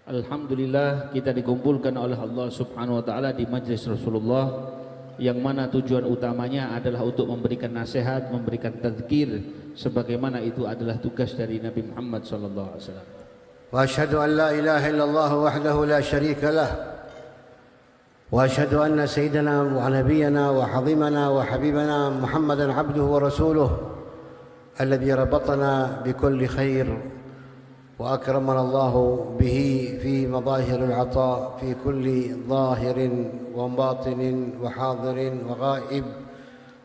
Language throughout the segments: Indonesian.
Alhamdulillah kita dikumpulkan oleh Allah Subhanahu wa taala di majlis Rasulullah yang mana tujuan utamanya adalah untuk memberikan nasihat, memberikan tadzkir sebagaimana itu adalah tugas dari Nabi Muhammad sallallahu alaihi wasallam. Wa asyhadu an la ilaha illallah wahdahu la syarika lah. Wa asyhadu anna sayyidana wa nabiyyana wa hazimana wa habibana Muhammadan abduhu wa rasuluh alladhi rabatana bikulli khair. وأكرمنا الله به في مظاهر العطاء في كل ظاهر وباطن وحاضر وغائب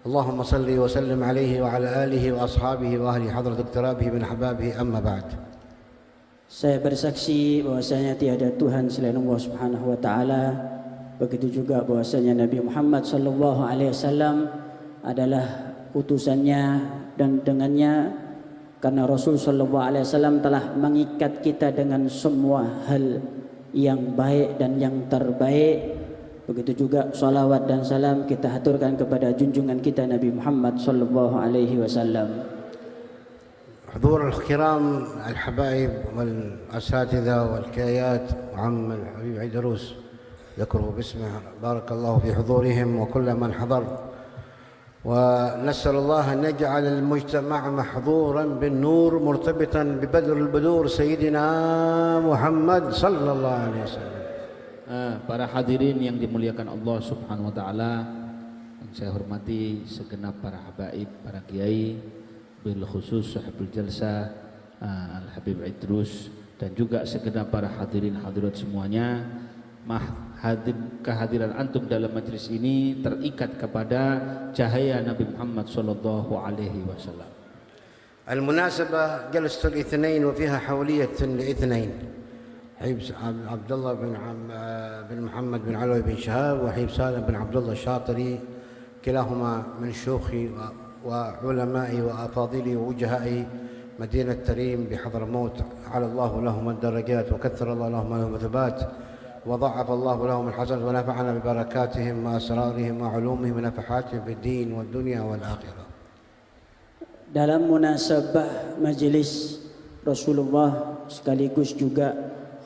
اللهم صل وسلم عليه وعلى آله وأصحابه وأهل حضرة اقترابه من أحبابه أما بعد. Saya bersaksi bahwasanya tiada Tuhan selain Allah Subhanahu wa taala. Begitu juga bahwasanya Nabi Muhammad sallallahu alaihi wasallam adalah utusannya dan dengannya, karena Rasul sallallahu alaihi wasallam telah mengikat kita dengan semua hal yang baik dan yang terbaik. Begitu juga salawat dan salam kita haturkan kepada junjungan kita Nabi Muhammad sallallahu alaihi wasallam. حضور الكرام الحبايب والأساتذة والكايات وعم الحبيب عيدروس ذكره باسمه بارك الله في حضورهم وكل من حضر، ونسأل الله أن يجعل المجتمع محظورا بالنور مرتبطا ببدر البدور سيدنا محمد صلى الله عليه وسلم. Para hadirin yang dimuliakan Allah Subhanahu wa taala, yang saya hormati segenap para habaib, para kiai, bil khusus sahibul jalsah Al Habib Idrus, dan juga segenap para hadirin hadirat semuanya. Kehadiran antum dalam majlis ini terikat kepada cahaya Nabi Muhammad sallallahu alaihi wasallam. المناسبة جلسة الاثنين وفيها حولية لاثنين، حبيب عبد الله بن محمد بن علوي بن شهاب وحبيب سالم بن عبد الله الشاطري، كلاهما من شيوخي وعلمائي وأفاضلي ووجهائي مدينة تريم بحضرموت، على الله لهم الدرجات وكثر الله لهم الثبات وضعف الله لهم الحسنات ونفعنا ببركاتهم وأسرارهم وعلومهم ونفحاتهم في الدين والدنيا والآخرة. Dalam munasabah majelis Rasulullah sekaligus juga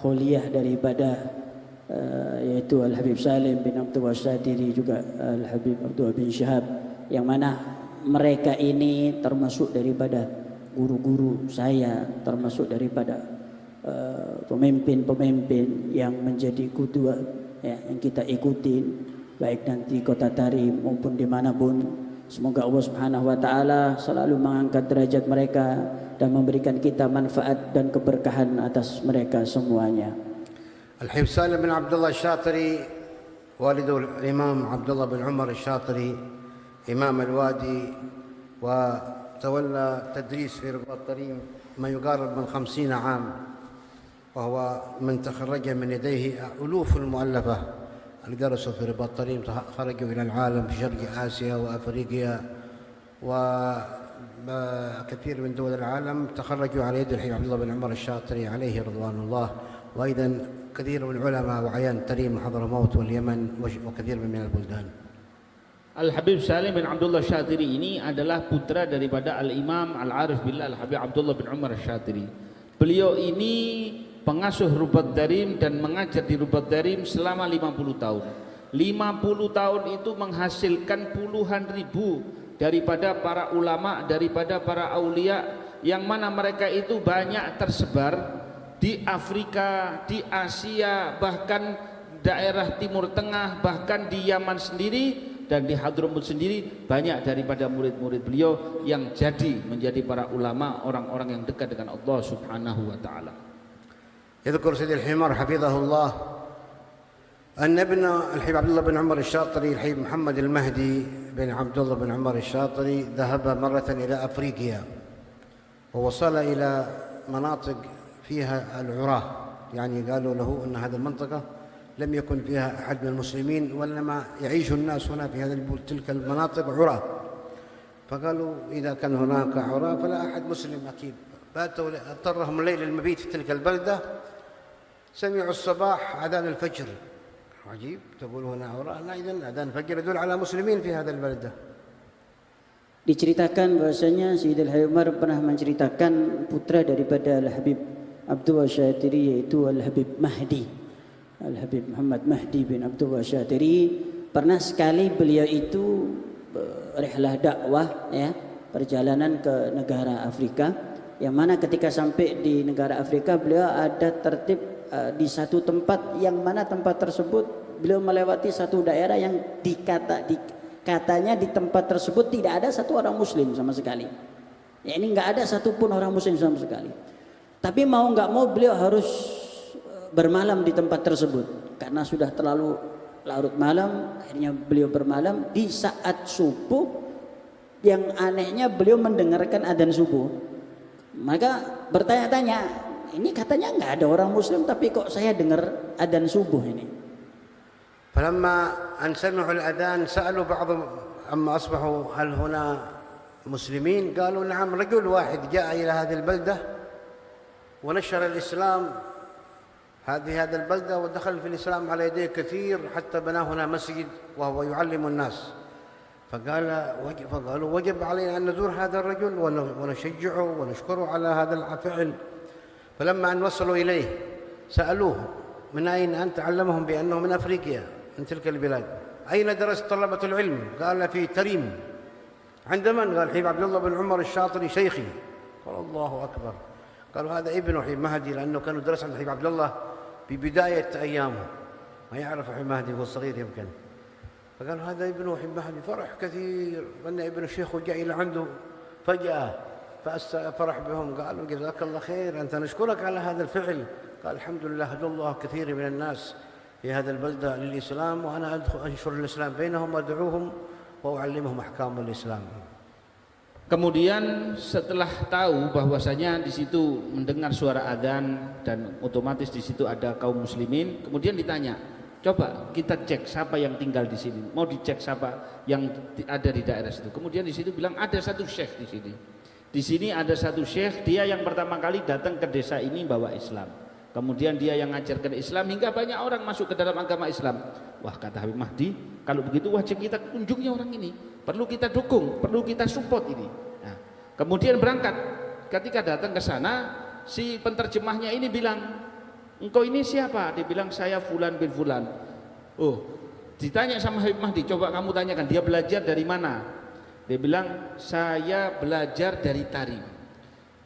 khuliyah daripada yaitu Al Habib Salim bin Abdul Wasadiri juga Al Habib Abdul bin Syahab, yang mana mereka ini termasuk daripada guru-guru saya, termasuk daripada pemimpin-pemimpin yang menjadi kudua ya, yang kita ikutin baik nanti kota Tarim maupun dimanapun. Semoga Allah Subhanahu wa taala selalu mengangkat derajat mereka dan memberikan kita manfaat dan keberkahan atas mereka semuanya. الحبيب سالم بن عبد الله الشاطري والده الإمام عبد الله بن عمر الشاطري إمام الوادي، وتولى تدريس في رباط تريم ما يقارب من 50 عام، وهو من تخرج من يديه ألوف المؤلفة اللي درسوا في رباط تريم خرجوا إلى العالم في شرق آسيا وأفريقيا وكثير من دول العالم تخرجوا على يد الحبيب عبد الله بن عمر الشاطري عليه رضوان الله، وأيضا كثير من العلماء وعيان تريم وحضرموت واليمن وكثير من البلدان. Al Habib Salim bin Abdullah Syatiri ini adalah putra daripada Al Imam Al Arif Billah Al Habib Abdullah bin Umar Syatiri. Beliau ini pengasuh Rubat Darim dan mengajar di Rubat Darim selama 50 tahun. 50 tahun itu menghasilkan puluhan ribu daripada para ulama, daripada para aulia, yang mana mereka itu banyak tersebar di Afrika, di Asia, bahkan daerah Timur Tengah, bahkan di Yaman sendiri dan di Hadramut sendiri. Banyak daripada murid-murid beliau yang menjadi para ulama, orang-orang yang dekat dengan Allah Subhanahu wa taala. يذكر سيدي الحمار حفظه الله أن ابن الحبيب عبد الله بن عمر الشاطري الحبيب محمد المهدي بن عبد الله بن عمر الشاطري ذهب مرة إلى أفريقيا ووصل إلى مناطق فيها العراة، يعني قالوا له أن هذه المنطقة لم يكن فيها أحد من المسلمين وإنما يعيش الناس هنا في تلك المناطق عراة، فقالوا إذا كان هناك عراة فلا أحد مسلم أكيد، باتوا اضطرهم الليل المبيت في تلك البلدة، سمعوا الصباح أذان الفجر. عجيب، تقول هنا عراة، لا، إذن أذان الفجر يدل على مسلمين في هذا البلدة. Diceritakan bahwasanya Sayyidil Habib Umar pernah menceritakan putra daripada Al Habib Abdullah Syatiri, yaitu Al-Habib Mahdi, Al-Habib Muhammad Mahdi bin Abdullah Syatiri. Pernah sekali beliau itu rihlah dakwah, ya, perjalanan ke negara Afrika, yang mana ketika sampai di negara Afrika beliau ada tertib di satu tempat, yang mana tempat tersebut beliau melewati satu daerah yang katanya di tempat tersebut tidak ada satu orang muslim sama sekali. Ya, ini nggak ada satupun orang muslim sama sekali. Tapi mau nggak mau beliau harus bermalam di tempat tersebut karena sudah terlalu larut malam. Akhirnya beliau bermalam di saat subuh. Yang anehnya beliau mendengarkan adzan subuh. Maka bertanya-tanya, ini katanya nggak ada orang muslim tapi kok saya dengar adzan subuh ini. فلما أن سمعوا الأذان سألوا بعضهم عما أصبحوا هل هنا مسلمين؟ قالوا نعم، رجل واحد جاء إلى هذه البلدة ونشر الإسلام هذه البلدة ودخل في الإسلام على يديه كثير حتى بنى هنا مسجد وهو يعلم الناس. فقالوا وجب علينا أن نزور هذا الرجل ونشجعه ونشكره على هذا الفعل. فلما أن وصلوا إليه سألوه من أين أنت؟ علمهم بأنه من أفريقيا من تلك البلاد. أين درست طلبة العلم؟ قال في تريم. عند من؟ قال حبيب عبد الله بن عمر الشاطري شيخي. قال الله أكبر. قالوا هذا ابن حبيب مهدي، لأنه كانوا درس عند حبيب عبد الله في بداية أيامه، ما يعرف حبيب مهدي وهو صغير يمكن. فقالوا هذا ابن حبيب مهدي. فرح كثير أن ابن الشيخ وجاء إلى عنده فجأة، فرح بهم. قالوا جزاك الله خير، أنت نشكرك على هذا الفعل. قال الحمد لله هدى الله كثير من الناس في هذا البلدة للإسلام، وأنا أنشر الإسلام بينهم وأدعوهم وأعلمهم أحكام الإسلام. Kemudian setelah tahu bahwasanya di situ mendengar suara adzan dan otomatis di situ ada kaum muslimin, kemudian ditanya, coba kita cek siapa yang tinggal di sini, mau dicek siapa yang ada di daerah situ. Kemudian di situ bilang ada satu syekh di sini. Di sini ada satu syekh, dia yang pertama kali datang ke desa ini bawa Islam. Kemudian dia yang ngajarkan Islam hingga banyak orang masuk ke dalam agama Islam. Wah, kata Habib Mahdi, kalau begitu wajib kita kunjungi orang ini. Perlu kita dukung, perlu kita support ini. Nah, kemudian berangkat. Ketika datang ke sana, si penterjemahnya ini bilang, engkau ini siapa? Dia bilang, saya Fulan bin Fulan. Oh, ditanya sama Habib Mahdi, coba kamu tanyakan, dia belajar dari mana? Dia bilang, saya belajar dari Tarim.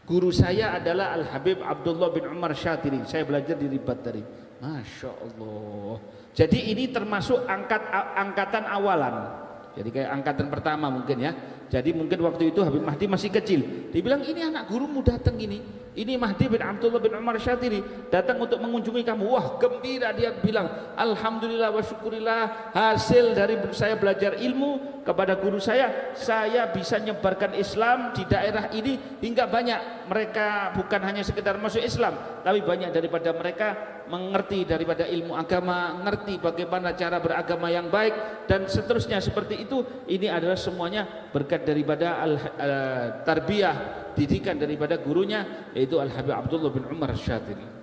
Guru saya adalah Al-Habib Abdullah bin Umar Syatiri. Saya belajar di Ribat Tarim. Masya Allah. Jadi ini termasuk angkatan awalan. Jadi kayak angkatan pertama mungkin ya. Jadi mungkin waktu itu Habib Mahdi masih kecil. Dia bilang, ini anak gurumu datang ini. Ini Mahdi bin Abdullah bin Umar Syatiri datang untuk mengunjungi kamu. Wah, gembira dia bilang, alhamdulillah wa syukurillah, hasil dari saya belajar ilmu kepada guru saya bisa nyebarkan Islam di daerah ini hingga banyak mereka bukan hanya sekedar masuk Islam, tapi banyak daripada mereka mengerti daripada ilmu agama, ngerti bagaimana cara beragama yang baik dan seterusnya seperti itu. Ini adalah semuanya berkat daripada tarbiyah, didikan daripada gurunya yaitu Al-Habib Abdullah bin Umar Syatiri.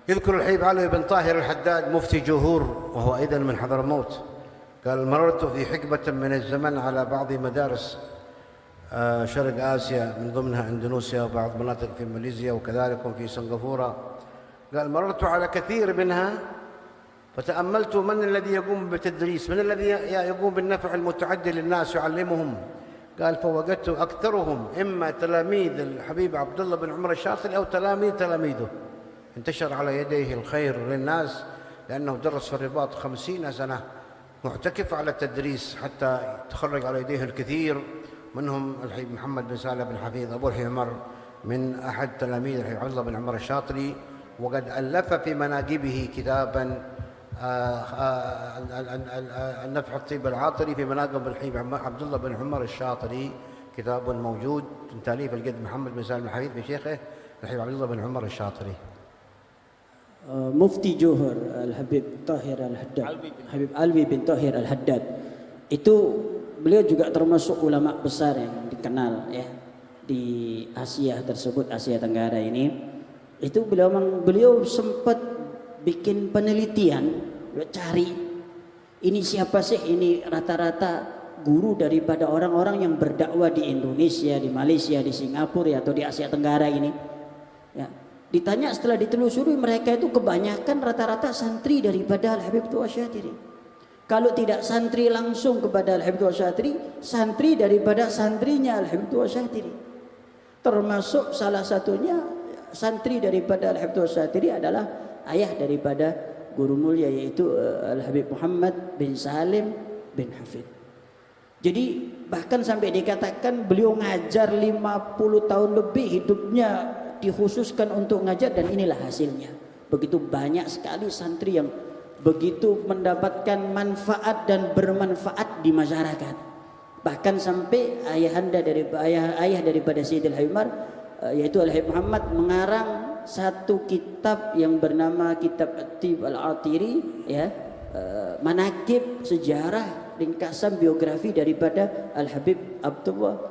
يذكر الحبيب علي بن طاهر الحداد مفتي جهور وهو أيضا من حضرموت. قال مررت في حقبة من الزمن على بعض مدارس شرق آسيا من ضمنها إندونيسيا وبعض مناطق في ماليزيا وكذلك في سنغافورة. قال مررت على كثير منها فتأملت من الذي يقوم بالتدريس، من الذي يقوم بالنفع المتعدي للناس يعلمهم. قال فوجدت أكثرهم إما تلاميذ الحبيب عبد الله بن عمر الشاطري أو تلاميذه. انتشر على يديه الخير للناس لأنه درس في الرباط 50 سنة معتكف على التدريس حتى تخرج على يديه الكثير منهم الحبيب محمد بن سالم بن حفيظ أبو الحمر من أحد تلاميذ الحبيب عبد الله بن عمر الشاطري، وقد ألف في مناقبه كتابا النفح الطيب العاطري في مناقب الحبيب عبد الله بن عمر الشاطري، كتاب موجود من تأليف الجد محمد بن سالم الحفيظ في شيخه الحبيب عبد الله بن عمر الشاطري. Mufti Johor Al-Habib Tahir Al-Haddad, Habib Alwi bin Tahir Al-Haddad, itu beliau juga termasuk ulama besar yang dikenal ya di Asia tersebut, Asia Tenggara ini. Itu beliau sempat bikin penelitian, cari ini siapa sih, ini rata-rata guru daripada orang-orang yang berdakwah di Indonesia, di Malaysia, di Singapura atau di Asia Tenggara ini. Ya. Ditanya setelah ditelusuri, mereka itu kebanyakan rata-rata santri daripada Al-Habib Tua Syatiri. Kalau tidak santri langsung kepada Al-Habib Tua Syatiri, santri daripada santrinya Al-Habib Tua Syatiri. Termasuk salah satunya santri daripada Al-Habib Tua Syatiri adalah ayah daripada guru mulia, yaitu Al-Habib Muhammad bin Salim bin Hafid. Jadi bahkan sampai dikatakan beliau ngajar 50 tahun lebih hidupnya dikhususkan untuk ngajar, dan inilah hasilnya. Begitu banyak sekali santri yang begitu mendapatkan manfaat dan bermanfaat di masyarakat. Bahkan sampai ayah daripada Sayyidil Habib Umar, yaitu Al-Habib Muhammad, mengarang satu kitab yang bernama Kitab At-Tib Al-Atiri, ya, manakib, sejarah, ringkasan biografi daripada Al-Habib Abdullah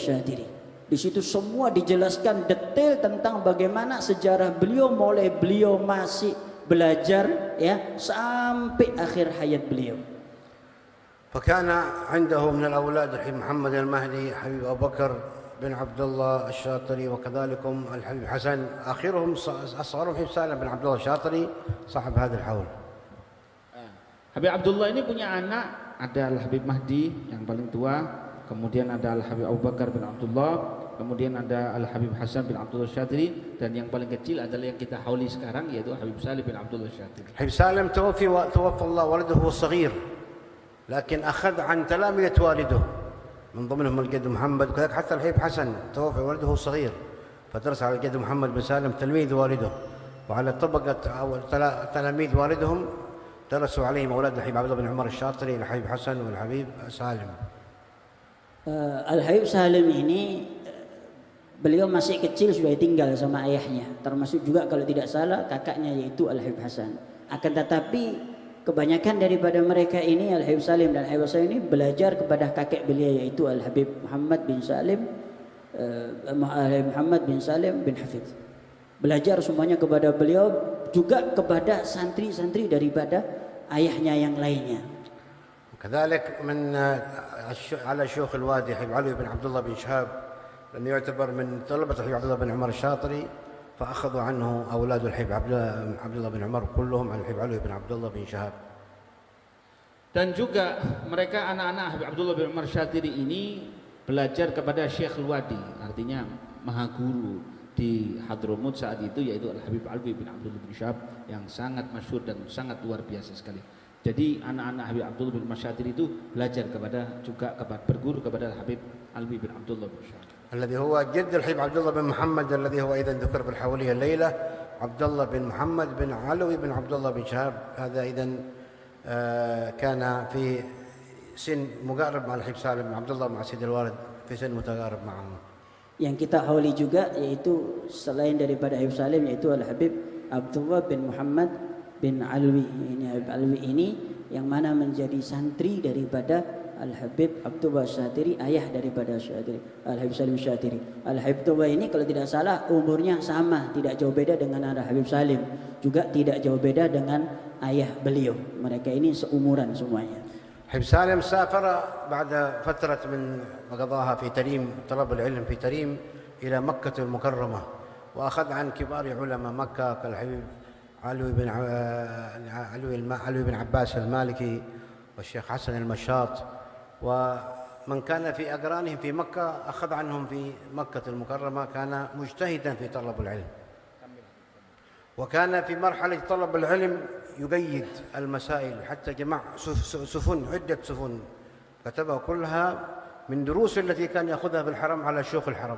Syatiri. Di situ semua dijelaskan detail tentang bagaimana sejarah beliau mulai beliau masih belajar, ya, sampai akhir hayat beliau. فكان عنده من الأولاد الحبيب محمد المهدي، حبيب أبو بكر بن عبد الله الشاطري، وكذلك الحبيب حسن، آخرهم أصغرهم حبيب سالم بن عبد الله الشاطري صاحب هذا الحول. Habib Abdullah ini punya anak, ada Al-Habib Mahdi yang paling tua, kemudian ada Al-Habib Abu Bakar bin Abdullah, kemudian ada Al-Habib Hasan bin Abdullah Syatiri, dan yang paling kecil adalah yang kita hauli sekarang, yaitu Habib Salim bin Abdullah Syatiri. حبيب سالم توفى الله ولده وهو صغير، لكن أخذ عن تلامذة والده من ضمنهم الجد محمد، وكذلك حتى الحبيب حسن توفى ولده وهو صغير، فدرس على الجد محمد بن سالم تلميذ والده، وعلى طبقة أو تلاميذ والدهم درسوا عليهم أولاد الحبيب عبد الله بن عمر الشاطري، الحبيب حسن والحبيب سالم. Al-Habib Salim ini beliau masih kecil sudah tinggal sama ayahnya, termasuk juga kalau tidak salah kakaknya, yaitu Al-Habib Hasan. Akan tetapi kebanyakan daripada mereka ini, Al-Habib Salim dan Al-Habib Hasan ini, belajar kepada kakek beliau, yaitu Al-Habib Muhammad bin Salim bin Hafidh. Belajar semuanya kepada beliau, juga kepada santri-santri daripada ayahnya yang lainnya. وكذلك من على شيوخ الوادي حبيب علي بن عبد الله بن شهاب، لأنه يعتبر من طلبة الحبيب عبد الله بن عمر الشاطري، فأخذوا عنه أولاد الحبيب عبد الله بن عمر كلهم عن الحبيب علي بن عبد الله بن شهاب. Dan juga mereka anak-anak Habib Abdullah bin Umar Syatiri ini belajar kepada Syekh Al-Wadi, artinya maha guru di Hadramut saat itu, yaitu Al-Habib Alwi bin Abdullah bin Syahab, yang sangat masyhur dan sangat luar biasa sekali. Jadi anak-anak Habib Abdullah bin Umar Syatiri itu belajar berguru kepada Al-Habib Alwi bin Abdullah bin Syahab. الذي هو جد الحبيب عبد الله بن محمد، الذي هو أيضا ذكر في الحولية الليلة، عبد الله بن محمد بن علوي بن عبد الله بن شهاب. هذا إذن كان في سن مقارب مع الحبيب سالم بن عبد الله مع سيد الوالد، في سن متقارب معهم. Yang kita hauli juga, yaitu selain daripada Habib Salim, yaitu Al-Habib Abdullah bin Muhammad bin Alwi. Ini Habib Alwi ini yang mana menjadi santri daripada Al-Habib Abdullah Syatiri, ayah daripada Syatiri, Al-Habib Salim Syatiri. Al-Habib Abdullah ini kalau tidak salah umurnya sama, tidak jauh beda dengan Al-Habib Salim, juga tidak jauh beda dengan ayah beliau. Mereka ini seumuran semuanya. حبيب سالم سافر بعد فترة من قضاها في تريم، طلب العلم في تريم، إلى مكة المكرمة، وأخذ عن كبار علماء مكة كالحبيب علوي بن عباس المالكي والشيخ حسن المشاط، ومن كان في أقرانهم في مكة أخذ عنهم في مكة المكرمة. كان مجتهدا في طلب العلم، وكان في مرحلة طلب العلم يقيد المسائل، حتى جمع عدة سفن كتبها كلها من دروس التي كان يأخذها في الحرم على شيوخ الحرم،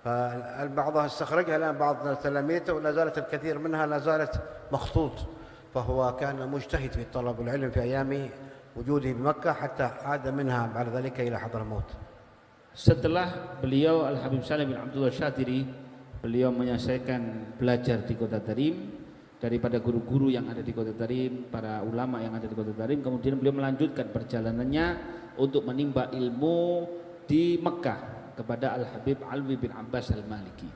فبعضها استخرجها الآن بعض تلاميذه، ولا زالت الكثير منها لا زالت مخطوط. فهو كان مجتهد في طلب العلم في أيام وجوده بمكة، حتى عاد منها بعد ذلك إلى حضرموت. Setelah beliau Al-Habib Salim bin Abdullah Syatiri, beliau menyelesaikan belajar di kota Tarim daripada guru-guru yang ada di kota Tarim, para ulama yang ada di kota Tarim. Kemudian beliau melanjutkan perjalanannya untuk menimba ilmu di Mekah kepada Al-Habib Alwi bin Abbas Al-Maliki.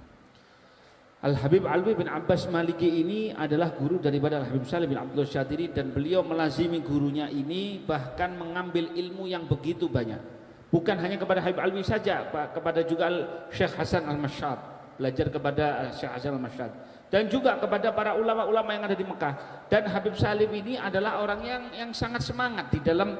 Al-Habib Alwi bin Abbas Maliki ini adalah guru daripada Al-Habib Salim bin Abdullah Syatiri, dan beliau melazimi gurunya ini, bahkan mengambil ilmu yang begitu banyak. Bukan hanya kepada Habib Alwi saja, kepada juga Syekh Hasan Al-Masyad, belajar kepada Syekh Hasan Al-Mashhad dan juga kepada para ulama-ulama yang ada di Mekah. Dan Habib Salim ini adalah orang yang sangat semangat di dalam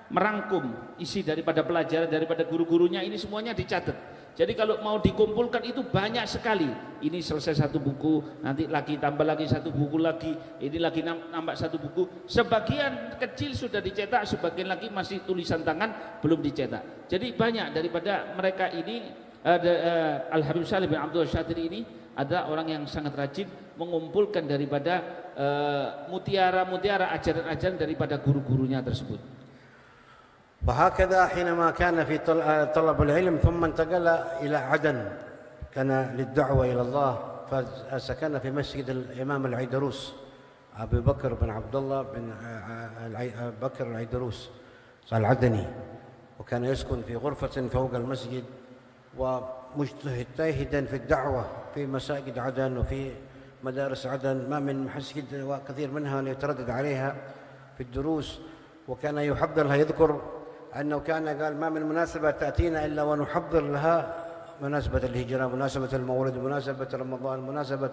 merangkum isi daripada pelajaran daripada guru-gurunya, ini semuanya dicatat. Jadi kalau mau dikumpulkan itu banyak sekali. Ini selesai satu buku, nanti lagi tambah lagi satu buku lagi, ini lagi nambah satu buku. Sebagian kecil sudah dicetak, sebagian lagi masih tulisan tangan belum dicetak. Jadi banyak daripada mereka ini, Al-Habib Salim bin Abdul Syatiri ini adalah orang yang sangat rajin mengumpulkan daripada mutiara-mutiara ajaran-ajaran daripada guru-gurunya tersebut. وهكذا حينما كان في طلب العلم ثم انتقل إلى عدن كان للدعوة إلى الله، فسكن في مسجد الإمام العيدروس أبي بكر بن عبد الله بن بكر العيدروس العدني، وكان يسكن في غرفة فوق المسجد ومجتهدا في الدعوة في مساجد عدن وفي مدارس عدن، ما من مسجد وكثير منها يتردد عليها في الدروس، وكان يحضر لها. يذكر أنه كان قال ما من مناسبة تأتينا إلا ونحضر لها، مناسبة الهجرة، مناسبة المولد، مناسبة رمضان، مناسبة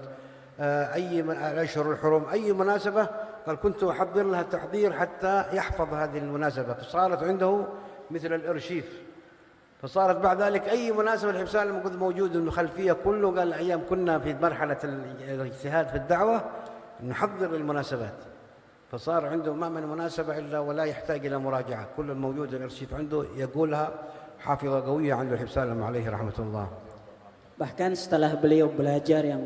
أي من الأشهر الحرم، أي مناسبة قال كنت أحضر لها تحضير حتى يحفظ هذه المناسبة، فصارت عنده مثل الأرشيف. فصارت بعد ذلك أي مناسبة الحبيب سالم موجود من الخلفية كله. قال أيام كنا في مرحلة الاجتهاد في الدعوة نحضر المناسبات، فصار عنده ما من مناسبة إلا ولا يحتاج إلى مراجعة، كل الموجود الأرشيف عنده يقولها حافظة قوية عند الحبيب سالم عليه رحمة الله. Bahkan setelah beliau belajar yang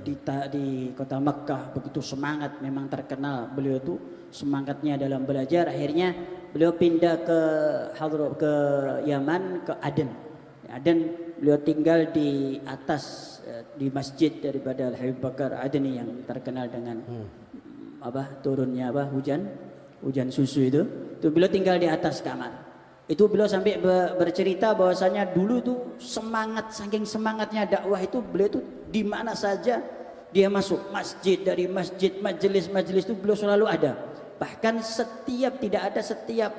di kota Mekkah begitu semangat, memang terkenal beliau itu semangatnya dalam belajar, akhirnya beliau pindah ke Yaman, ke Aden. Aden beliau tinggal di atas di masjid daripada Al-Habib Bakar Adeni yang terkenal dengan turunnya hujan susu itu beliau tinggal di atas kamar. Itu beliau sampai bercerita bahwasanya dulu itu saking semangatnya dakwah itu, beliau itu di mana saja dia masuk masjid, dari masjid majelis itu beliau selalu ada. Bahkan setiap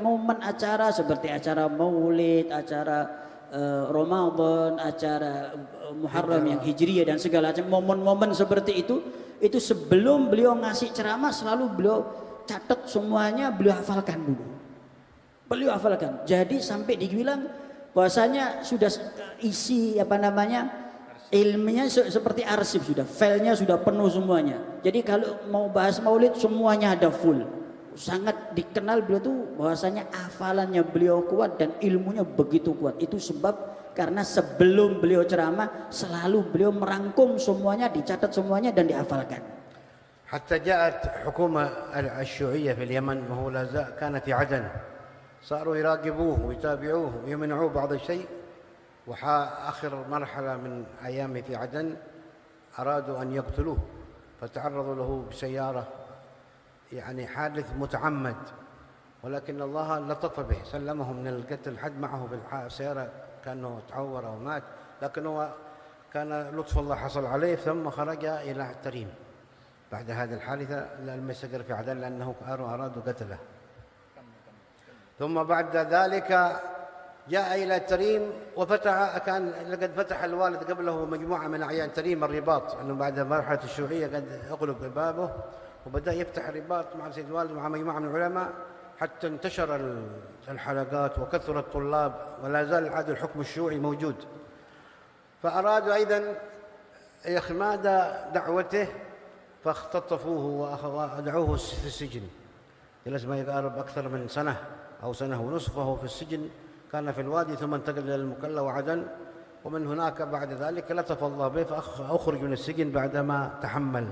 momen acara seperti acara Maulid, acara Ramadan, acara Muharram yang Hijriyah dan segala macam momen-momen seperti itu sebelum beliau ngasih ceramah selalu beliau catat semuanya, beliau hafalkan dulu. Beliau hafalkan. Jadi sampai dibilang bahwasanya sudah isi ilmunya seperti arsip, sudah filenya sudah penuh semuanya. Jadi kalau mau bahas Maulid semuanya ada full. Sangat dikenal beliau tuh bahwasanya hafalannya beliau kuat dan ilmunya begitu kuat. Itu sebab karena sebelum beliau ceramah selalu beliau merangkum semuanya, dicatat semuanya dan dihafalkan. حتى جاءت حكومة الشيوعية في اليمن وهو لا زال كان في عدن، صاروا يراقبوه ويتابعوه ويمنعوه بعض الشيء. آخر مرحلة من أيامه في عدن أرادوا أن يقتلوه، فتعرضوا له بسيارة، يعني حادث متعمد، ولكن الله لطف به سلمه من القتل. حد معه في السيارة كأنه تعور أو مات، لكن هو كان لطف الله حصل عليه، ثم خرج إلى التريم بعد هذه الحادثة لم يستقر في عدن لأنه أرادوا قتله. ثم بعد ذلك جاء إلى تريم كان لقد فتح الوالد قبله مجموعة من أعيان تريم الرباط، أنه بعد مرحلة الشيوعية قد أغلق بابه وبدأ يفتح الرباط مع سيد الوالد مع مجموعة من العلماء، حتى انتشر الحلقات وكثر الطلاب، ولا زال عاد الحكم الشيوعي موجود. فأرادوا أيضا إخماد دعوته فاختطفوه وأدعوه في السجن، جلس ما يقارب أكثر من سنة أو سنة ونصف وهو في السجن. كان في الوادي ثم انتقل إلى المكلا وعدن، ومن هناك بعد ذلك لطف الله به فأخرج من السجن بعدما تحمل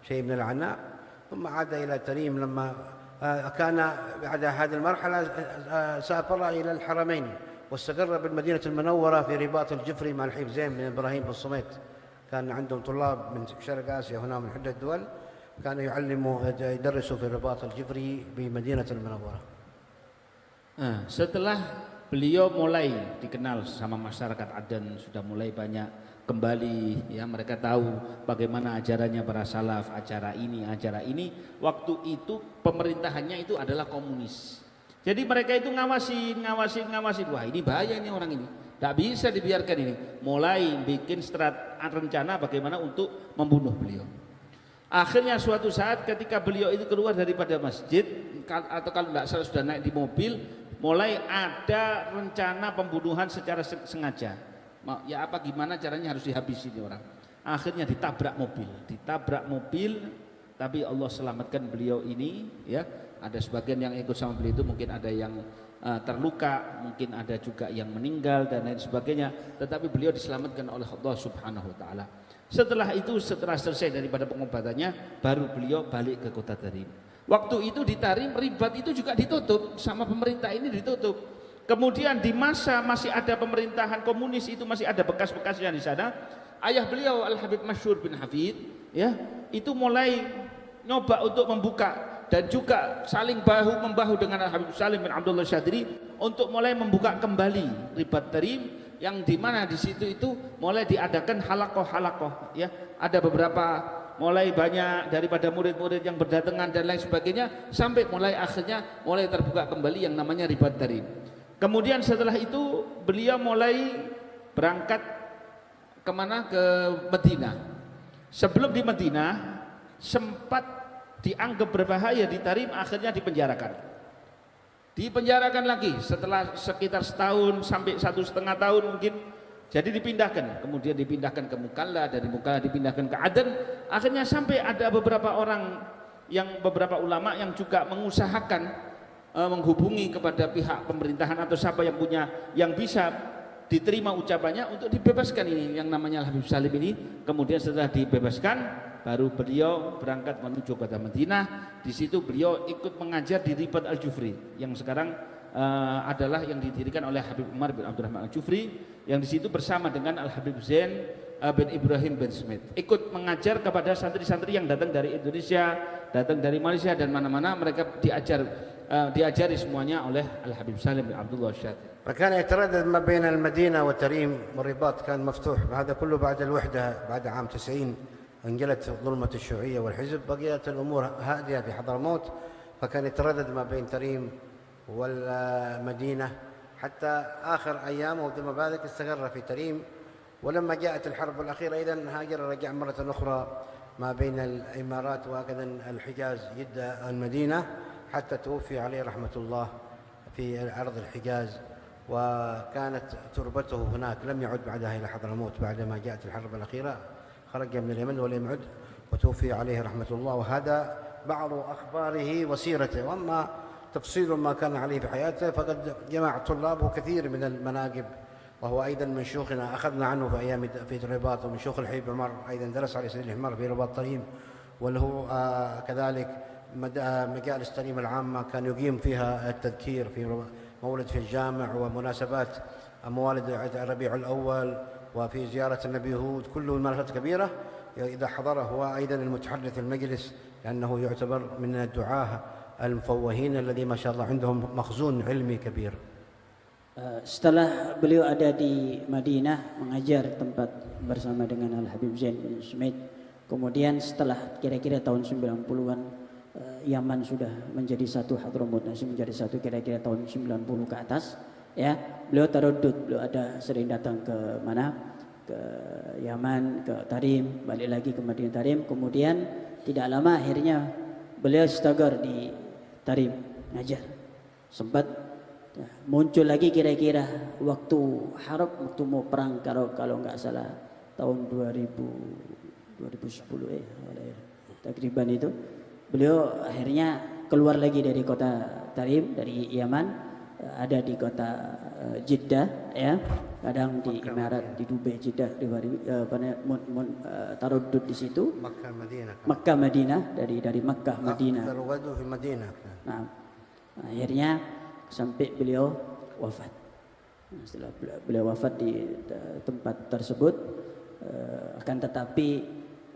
شيء من العناء، ثم عاد إلى تريم. لما كان بعد هذه المرحلة سافر إلى الحرمين واستقر بالمدينة المنورة في رباط الجفري مع الحبيب زين بن إبراهيم بن صميت. كان عندهم طلاب من شرق آسيا هنا من عدة دول، كانوا يدرسوا في رباط الجفري بمدينة المنورة. Setelah beliau mulai dikenal sama masyarakat Aden, sudah mulai banyak kembali, ya mereka tahu bagaimana ajarannya para salaf, acara ini. Waktu itu pemerintahannya itu adalah komunis. Jadi mereka itu ngawasin. Wah ini bahaya ini orang ini. Tidak bisa dibiarkan ini. Mulai bikin rencana bagaimana untuk membunuh beliau. Akhirnya suatu saat ketika beliau itu keluar daripada masjid, atau kalau tidak salah sudah naik di mobil, mulai ada rencana pembunuhan secara sengaja. Ya apa gimana caranya harus dihabisi ini orang. Akhirnya ditabrak mobil, tapi Allah selamatkan beliau ini, ya. Ada sebagian yang ikut sama beliau itu mungkin ada yang terluka, mungkin ada juga yang meninggal dan lain sebagainya, tetapi beliau diselamatkan oleh Allah Subhanahu wa taala. Setelah itu, setelah selesai daripada pengobatannya, baru beliau balik ke kota Tarim. Waktu itu di Tarim, ribat itu juga ditutup sama pemerintah ini, ditutup. Kemudian di masa masih ada pemerintahan komunis itu masih ada bekas-bekasnya di sana. Ayah beliau Al Habib Masyhur bin Hafid, ya, itu mulai nyoba untuk membuka dan juga saling bahu membahu dengan Al Habib Salim bin Abdullah Syadhili untuk mulai membuka kembali ribat Tarim, yang dimana di situ itu mulai diadakan halakoh, ya. Ada beberapa, mulai banyak daripada murid-murid yang berdatangan dan lain sebagainya, sampai mulai akhirnya mulai terbuka kembali yang namanya ribat Tarim. Kemudian setelah itu beliau mulai berangkat kemana? Ke Madinah. Sebelum di Madinah sempat dianggap berbahaya di Tarim, akhirnya dipenjarakan lagi setelah sekitar setahun sampai 1,5 tahun mungkin. Jadi dipindahkan, kemudian dipindahkan ke Mukalla, dari Mukalla dipindahkan ke Aden. Akhirnya sampai ada beberapa orang, beberapa ulama yang juga mengusahakan menghubungi kepada pihak pemerintahan atau siapa yang bisa diterima ucapannya untuk dibebaskan ini yang namanya Al Habib Salim ini. Kemudian setelah dibebaskan, baru beliau berangkat menuju kota Madinah. Di situ beliau ikut mengajar di Ribat Al-Jufri yang sekarang adalah yang didirikan oleh Habib Umar bin Abdurrahman Al-Jufri, yang di situ bersama dengan Al Habib Zain bin Ibrahim bin Smith, ikut mengajar kepada santri-santri yang datang dari Indonesia, datang dari Malaysia dan mana-mana. Mereka diajari semuanya oleh Al Habib Salim bin Abdullah Syadhili. فكان يتردد ما بين المدينة وتريم، والرباط كان مفتوح. هذا كله بعد الوحدة، بعد عام 90 انجلت ظلمة الشيوعية والحزب، بقيت الأمور هادئة في حضرموت، فكان يتردد ما بين تريم والمدينة حتى آخر أيامه. ثم بعد ذلك استقر في تريم، ولما جاءت الحرب الأخيرة إذن هاجر، رجع مرة أخرى ما بين الإمارات وهكذا الحجاز، جدة المدينة، حتى توفي عليه رحمة الله في أرض الحجاز. وكانت تربته هناك، لم يعد بعدها إلى حضرموت بعدما جاءت الحرب الأخيرة، خرج من اليمن ولم يعد، وتوفي عليه رحمة الله. وهذا بعض أخباره وسيرته. وأما تفصيل ما كان عليه في حياته فقد جمع طلابه كثير من المناقب، وهو أيضا من شيوخنا، أخذنا عنه في أيام في الرباط، ومن شيوخ الحبيب عمر أيضا درس على سيد الحمار في رباط طريم، وله كذلك مجالس تريم العامة كان يقيم فيها التذكير في مولد في الجامع، ومناسبات موالد الربيع الأول، وفي زيارة النبي هود، كله مناسبات كبيرة إذا حضره. هو أيضا المتحدث المجلس، لأنه يعتبر من الدعاة المفوهين الذي ما شاء الله عندهم مخزون علمي كبير. Setelah beliau ada di Madinah mengajar tempat bersama dengan Al Habib Zain bin Smith, kemudian setelah kira-kira tahun 90-an Yaman sudah menjadi satu, Hadramut masih menjadi satu, kira-kira tahun 90 ke atas, ya. Beliau taradud, beliau ada sering datang ke mana? Ke Yaman, ke Tarim, balik lagi ke Madinah Tarim. Kemudian tidak lama akhirnya beliau stagar di Tarim ngajar. Sempat muncul lagi kira-kira waktu harap, waktu mau perang, kalau nggak salah tahun 2010 takriban itu. Beliau akhirnya keluar lagi dari kota Tarim, dari Yaman, ada di kota Jeddah, ya, kadang di Emirat, di Dubai, Jeddah, di taradud di situ. Makkah Madinah, dari Makkah Madinah. Nah, akhirnya sampai beliau wafat. Setelah beliau wafat di tempat tersebut, akan tetapi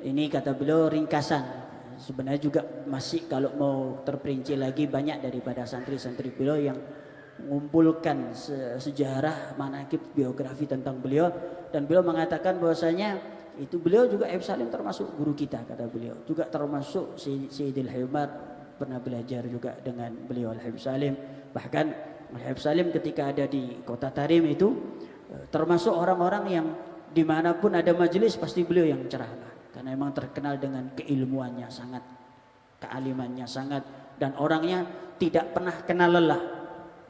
ini kata beliau ringkasan. Sebenarnya juga masih kalau mau terperinci lagi banyak daripada santri-santri beliau yang mengumpulkan sejarah, manaqib, biografi tentang beliau, dan beliau mengatakan bahwasanya itu beliau juga Habib Salim termasuk guru kita, kata beliau, juga termasuk Sayyidil Himar, pernah belajar juga dengan beliau Al Habib Salim. Bahkan Al Habib Salim ketika ada di kota Tarim itu Termasuk orang-orang yang dimanapun ada majelis pasti beliau yang ceramah, karena memang terkenal dengan keilmuannya sangat, kealimannya sangat, dan orangnya tidak pernah kenal lelah,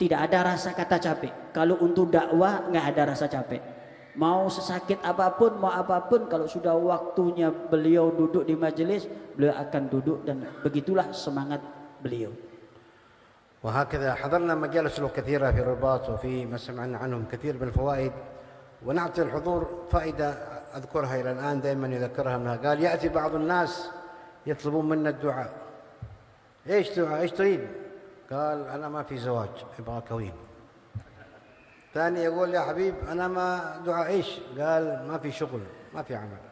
tidak ada rasa kata capek. Kalau untuk dakwah nggak ada rasa capek, mau sesakit apapun, mau apapun, kalau sudah waktunya beliau duduk di majelis, beliau akan duduk, dan begitulah semangat beliau. وهكذا حضرنا مجالس له كثيرة في الرباط وفي ما سمعنا عنهم كثير من الفوائد، ونعطي الحضور فائدة أذكرها إلى الآن دائما يذكرها منها. قال يأتي بعض الناس يطلبون منا الدعاء. إيش دعاء؟ إيش تريد؟ قال أنا ما في زواج، أبغى كوين. ثاني يقول يا حبيب أنا ما دعاء إيش؟ قال ما في شغل، ما في عمل.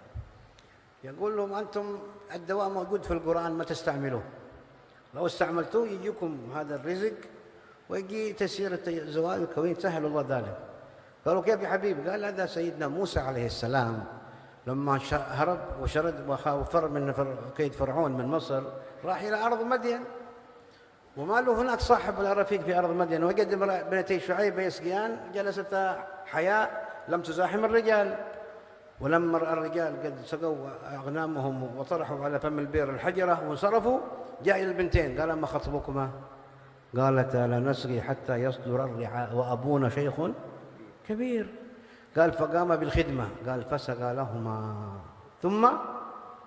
يقول لهم أنتم الدواء موجود في القرآن، ما تستعملوه. لو استعملتوه يجيكم هذا الرزق ويجي تسير الزواج والكوين، سهل الله ذلك. قالوا كيف يا حبيب؟ قال هذا سيدنا موسى عليه السلام لما هرب وشرد وفر من كيد فرعون من مصر، راح إلى أرض مدين، وما له هناك صاحب ولا رفيق في أرض مدين، وجد بنتي شعيب يسقيان، جلست حياء لم تزاحم الرجال. ولما رأى الرجال قد سقوا أغنامهم وطرحوا على فم البئر الحجرة وانصرفوا، جاء إلى البنتين قال ما خطبكما؟ قالتا لا نسقي حتى يصدر الرعاء وأبونا شيخ كبير. قال فقام بالخدمة، قال فسقى لهما ثم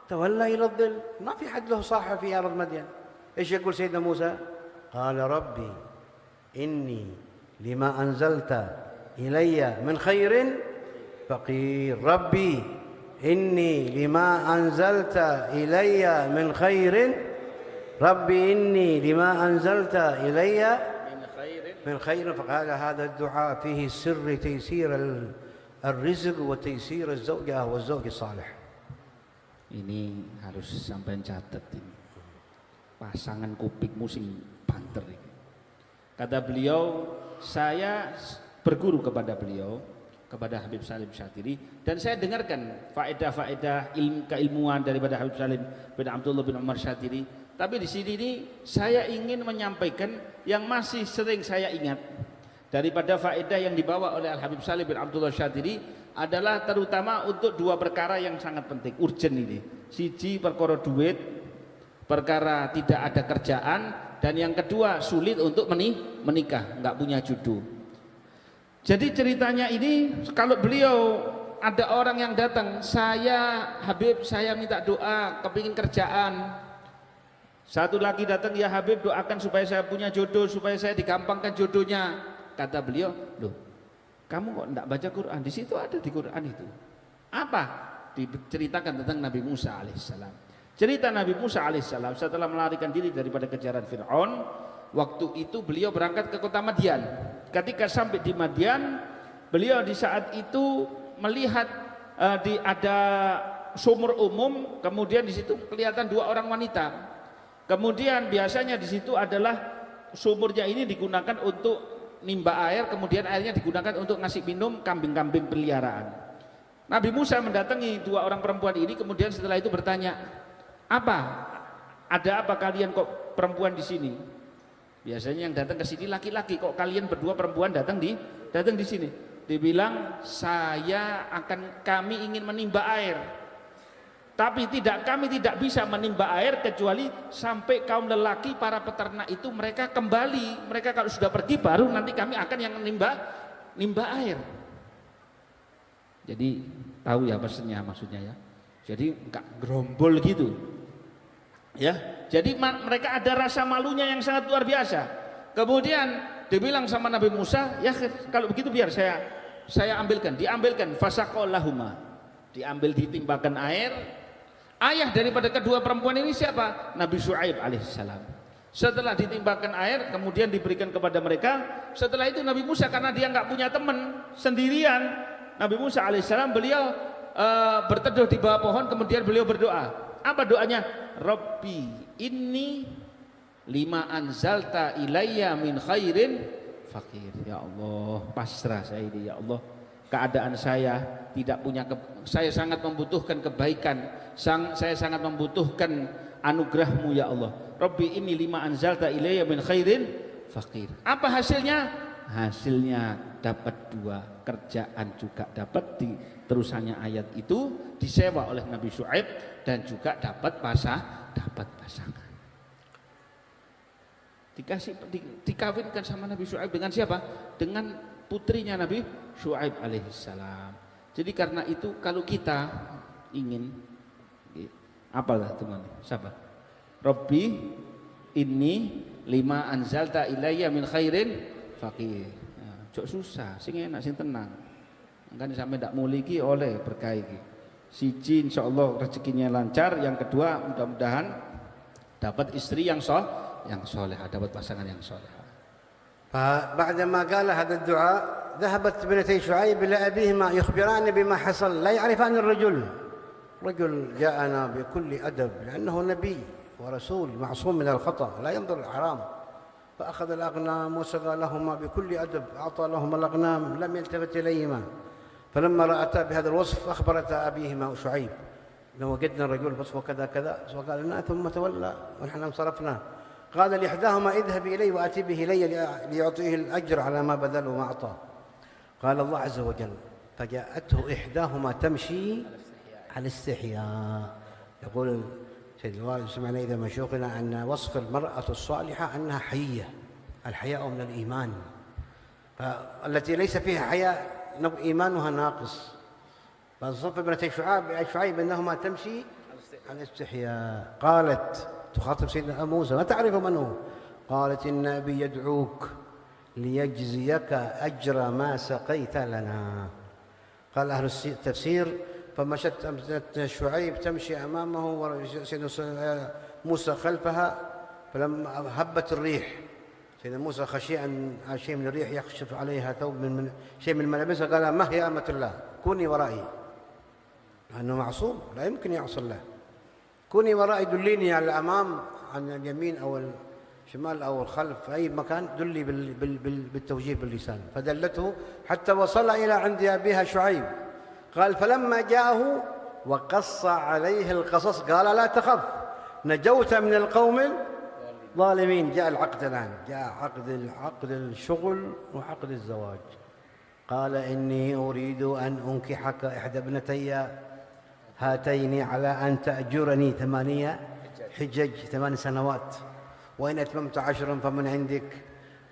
تولى إلى الظل. ما في حد له صاحب في أرض مدين. إيش يقول سيدنا موسى؟ قال ربي إني لما أنزلت إلي من خير فقير. ربي إني لما أنزلت إلي من خير، ربي إني لما أنزلت إلي من خير. فقال هذا الدعاء فيه سر تيسير الرزق وتيسير الزوجة والزوج الصالح. Ini harus sampai catat ini. Pasangan kupingmu sing banter ini. Kata beliau, saya berguru kepada beliau, kepada Habib Salim Syatiri, dan saya dengarkan faedah-faedah keilmuan daripada Habib Salim bin Abdullah bin Umar Syatiri. Tapi di sini ini saya ingin menyampaikan yang masih sering saya ingat daripada faedah yang dibawa oleh Al Habib Salim bin Abdullah Syatiri, adalah terutama untuk dua perkara yang sangat penting, urgent ini. Siji perkara duit, perkara tidak ada kerjaan, dan yang kedua sulit untuk menikah, nggak punya jodoh. Jadi ceritanya ini, kalau beliau ada orang yang datang, saya Habib, saya minta doa, kepingin kerjaan. Satu lagi datang, ya Habib doakan supaya saya punya jodoh, supaya saya digampangkan jodohnya. Kata beliau, loh kamu kok enggak baca Quran? Di situ ada di Quran itu. Apa? Diceritakan tentang Nabi Musa alaihissalam. Cerita Nabi Musa alaihissalam setelah melarikan diri daripada kejaran Fir'aun, waktu itu beliau berangkat ke kota Madian. Ketika sampai di Madian, beliau di saat itu melihat ada sumur umum, kemudian di situ kelihatan dua orang wanita. Kemudian biasanya di situ adalah sumurnya ini digunakan untuk nimba air, kemudian airnya digunakan untuk ngasih minum kambing-kambing peliharaan. Nabi Musa mendatangi dua orang perempuan ini, kemudian setelah itu bertanya, apa? Ada apa kalian kok perempuan di sini? Biasanya yang datang ke sini laki-laki, kok kalian berdua perempuan datang di sini? Dibilang kami ingin menimba air, tapi kami tidak bisa menimba air kecuali sampai kaum lelaki para peternak itu mereka kembali. Mereka kalau sudah pergi baru nanti kami akan yang nimba air. Jadi tahu ya pesannya maksudnya ya. Jadi enggak gerombol gitu. Ya, jadi mereka ada rasa malunya yang sangat luar biasa. Kemudian dibilang sama Nabi Musa, ya kalau begitu biar saya ambilkan. Diambilkan fasaqallahuma, diambil ditimpakan air. Ayah daripada kedua perempuan ini siapa? Nabi Syuaib alaihissalam. Setelah ditimpakan air, kemudian diberikan kepada mereka. Setelah itu Nabi Musa, karena dia nggak punya teman, sendirian, Nabi Musa alaihissalam beliau berteduh di bawah pohon, kemudian beliau berdoa. Apa doanya? Rabbi inni lima anzalta ilayya min khairin fakir. Ya Allah, pasrah saya ini ya Allah. Keadaan saya tidak punya, saya sangat membutuhkan kebaikan, saya sangat membutuhkan anugerahmu ya Allah. Rabbi inni lima anzalta ilayya min khairin fakir. Apa hasilnya? Hasilnya dapat 2, kerjaan juga dapat, di terusannya ayat itu disewa oleh Nabi Syuaib dan juga dapat pasangan. Dikawinkan sama Nabi Syuaib dengan siapa? Dengan putrinya Nabi Syuaib alaihissalam. Jadi karena itu kalau kita ingin apalah teman, sabar. Rabbi inni lima anzalta ilayya min khairin faqih. Cok susah, sing enak sing tenang. Kan sampai ndak muli iki oleh berkah iki. Siji insyaallah rezekinya lancar, yang kedua mudah-mudahan dapat istri yang solehah, dapat pasangan yang solehah. فبعدما قال هذا الدعاء ذهبت ابنتي شعيب إلى أبيهما يخبران بما حصل. لا يعرفان الرجل. رجل جاءنا بكل أدب لأنه نبي ورسول معصوم من الخطأ لا ينظر الحرام. فأخذ الأغنام وسقى لهما بكل أدب، أعطى لهما الأغنام لم يلتفت إليهما. فلما رأتا بهذا الوصف أخبرتا أبيهما شعيب لو وجدنا الرجل وصفه كذا كذا، وقال لنا ثم تولى ونحن انصرفنا. قال لإحداهما اذهبي إليه وأتي به إلي ليعطيه الأجر على ما بذل وما أعطاه. قال الله عز وجل فجاءته إحداهما تمشي على استحياء. يقول سيد الوالد سمعنا إذا مشوقنا أن وصف المرأة الصالحة أنها حية، الحياء من الإيمان، فالتي ليس فيها حياء إيمانها ناقص. فصف ابنتي شعيب أنهما تمشي على استحياء. قالت تخاطب سيدنا موسى ما تعرف من هو؟ قالت إن أبي يدعوك ليجزيك أجر ما سقيت لنا. قال أهل التفسير فمشت شعيب تمشي أمامه وسيدنا موسى خلفها، فلما هبت الريح سيدنا موسى خشي أن شيء من الريح يخشف عليها ثوب من شيء من ملابسها، قال ما هي أمة الله كوني ورائي، لأنه معصوم لا يمكن يعصي الله. كوني ورائي دليني على الأمام عن اليمين أو الشمال أو الخلف في أي مكان، دلي بالتوجيه باللسان. فدلته حتى وصل إلى عند أبيها شعيب. قال فلما جاءه وقص عليه القصص قال لا تخف نجوت من القوم الظالمين. جاء العقد الآن، جاء عقد الشغل وعقد الزواج. قال إني أريد أن أنكحك إحدى ابنتي هاتين على أن تأجرني 8 حجج 8 سنوات، وإن أتممت 10 فمن عندك.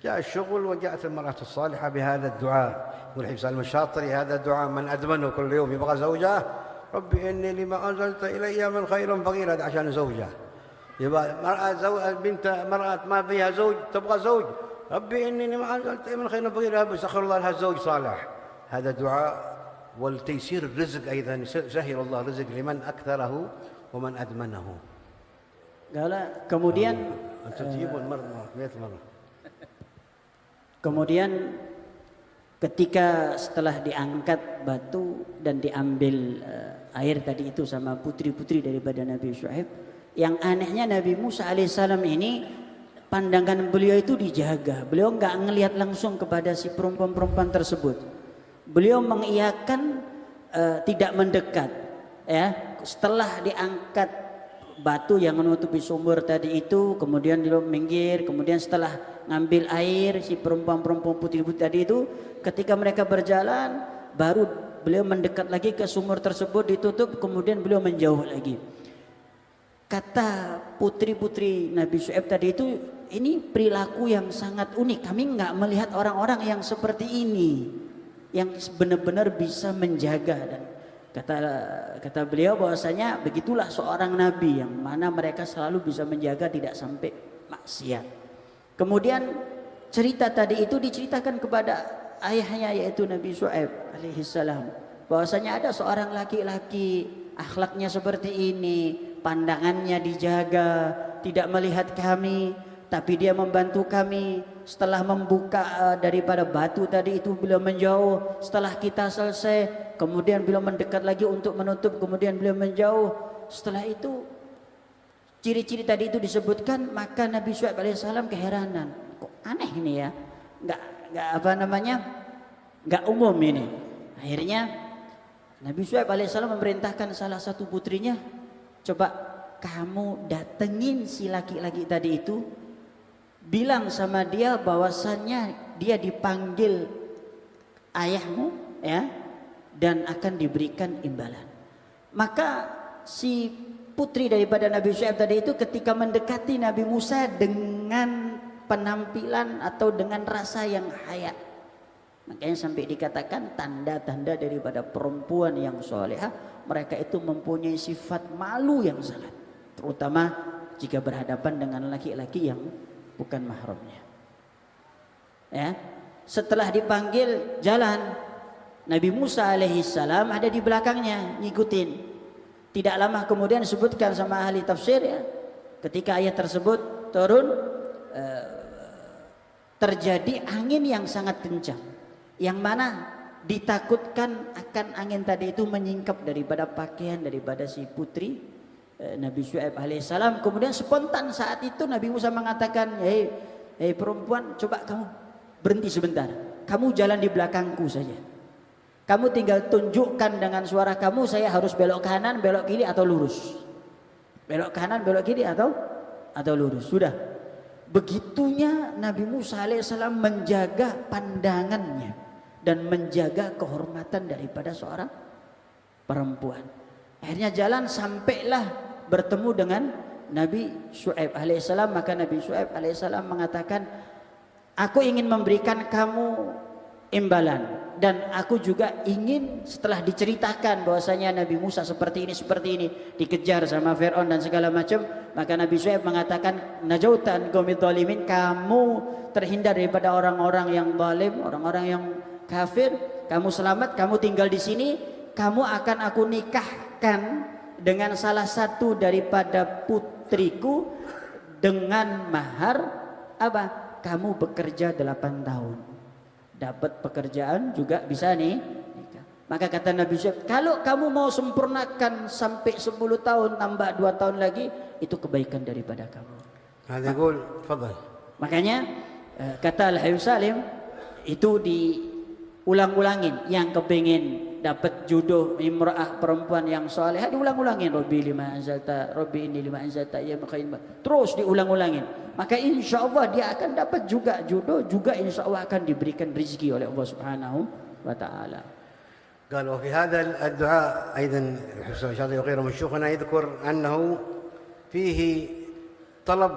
جاء الشغل وجاءت المرأة الصالحة بهذا الدعاء. يقول حبيب سالم الشاطري هذا دعاء من أدمنه كل يوم يبغى زوجة. ربي إني لما أنزلت إلي من خير فقير، هذا عشان زوجة. يبغى مرأة ما فيها زوج تبغى زوج. ربي إني لما أنزلت من خير فقير، سخر الله لها زوج صالح. هذا دعاء. والتيسير الرزق أيضا، سهل الله رزق لمن أكثره ومن أدمنه. Kemudian ketika setelah diangkat batu dan diambil air tadi itu sama putri-putri daripada Nabi Syuaib, yang anehnya Nabi Musa alaihissalam ini pandangan beliau itu dijaga. Beliau nggak ngelihat langsung kepada si perempuan-perempuan tersebut. Beliau mengiyakan, tidak mendekat. Ya, setelah diangkat batu yang menutupi sumur tadi itu, kemudian beliau minggir, kemudian setelah ngambil air si perempuan-perempuan putih-putih tadi itu, ketika mereka berjalan, baru beliau mendekat lagi ke sumur tersebut, ditutup, kemudian beliau menjauh lagi. Kata putri-putri Nabi Syuaib tadi itu, ini perilaku yang sangat unik. Kami nggak melihat orang-orang yang seperti ini, yang benar-benar bisa menjaga. Dan kata beliau bahwasanya begitulah seorang nabi yang mana mereka selalu bisa menjaga tidak sampai maksiat. Kemudian cerita tadi itu diceritakan kepada ayahnya yaitu Nabi Syuaib alaihissalam, bahwasanya ada seorang laki-laki akhlaknya seperti ini, pandangannya dijaga, tidak melihat kami, tapi dia membantu kami. Setelah membuka daripada batu tadi itu beliau menjauh. Setelah kita selesai, kemudian beliau mendekat lagi untuk menutup, kemudian beliau menjauh. Setelah itu ciri-ciri tadi itu disebutkan, maka Nabi Syuaib alaihissalam keheranan, kok aneh ini ya, nggak umum ini. Akhirnya Nabi Syuaib alaihissalam memerintahkan salah satu putrinya, coba kamu datengin si laki-laki tadi itu, bilang sama dia bahwasannya dia dipanggil ayahmu ya, dan akan diberikan imbalan. Maka si putri daripada Nabi Syuaib tadi itu ketika mendekati Nabi Musa dengan penampilan atau dengan rasa yang haya, makanya sampai dikatakan tanda-tanda daripada perempuan yang solehah, mereka itu mempunyai sifat malu yang sangat, terutama jika berhadapan dengan laki-laki yang bukan mahramnya. Ya, setelah dipanggil jalan, Nabi Musa alaihissalam ada di belakangnya ngikutin. Tidak lama kemudian disebutkan sama ahli tafsir ya, ketika ayat tersebut turun terjadi angin yang sangat kencang, yang mana ditakutkan akan angin tadi itu menyingkap daripada pakaian daripada si putri Nabi Syuaib alaihissalam. Kemudian spontan saat itu Nabi Musa mengatakan, hei perempuan, coba kamu berhenti sebentar, kamu jalan di belakangku saja. Kamu tinggal tunjukkan dengan suara kamu, saya harus belok kanan, belok kiri atau lurus. Belok kanan, belok kiri atau lurus. Sudah. Begitunya Nabi Musa alaihissalam menjaga pandangannya dan menjaga kehormatan daripada seorang perempuan. Akhirnya jalan sampailah bertemu dengan Nabi Syuaib alaihissalam. Maka Nabi Syuaib alaihissalam mengatakan, aku ingin memberikan kamu imbalan, dan aku juga ingin, setelah diceritakan bahwasanya Nabi Musa seperti ini dikejar sama Fir'aun dan segala macam, maka Nabi Syuaib mengatakan, najautan qaumidz zalimin, kamu terhindar daripada orang-orang yang zalim, orang-orang yang kafir, kamu selamat, kamu tinggal di sini, kamu akan aku nikahkan dengan salah satu daripada putriku dengan mahar apa? Kamu bekerja 8 tahun. Dapat pekerjaan juga bisa nih. Maka kata Nabi Syuaib, kalau kamu mau sempurnakan sampai 10 tahun tambah 2 tahun lagi, itu kebaikan daripada kamu. هذا يقول تفضل. Makanya kata Al-Habib Salim itu diulang-ulangin, yang kepingin dapat jodoh imra'ah perempuan yang salehah diulang-ulangin, Rabbi lima anzalta, Rabbi inni lima anzalta ya makhain, terus diulang-ulangin. Maka insya Allah dia akan dapat juga jodoh, juga insya Allah akan diberikan rezeki oleh Allah Subhanahu wa Ta'ala. قال وفي هذا الدعاء أيضا حسن الشاطبي وغيره من شيوخنا يذكر أنه فيه طلب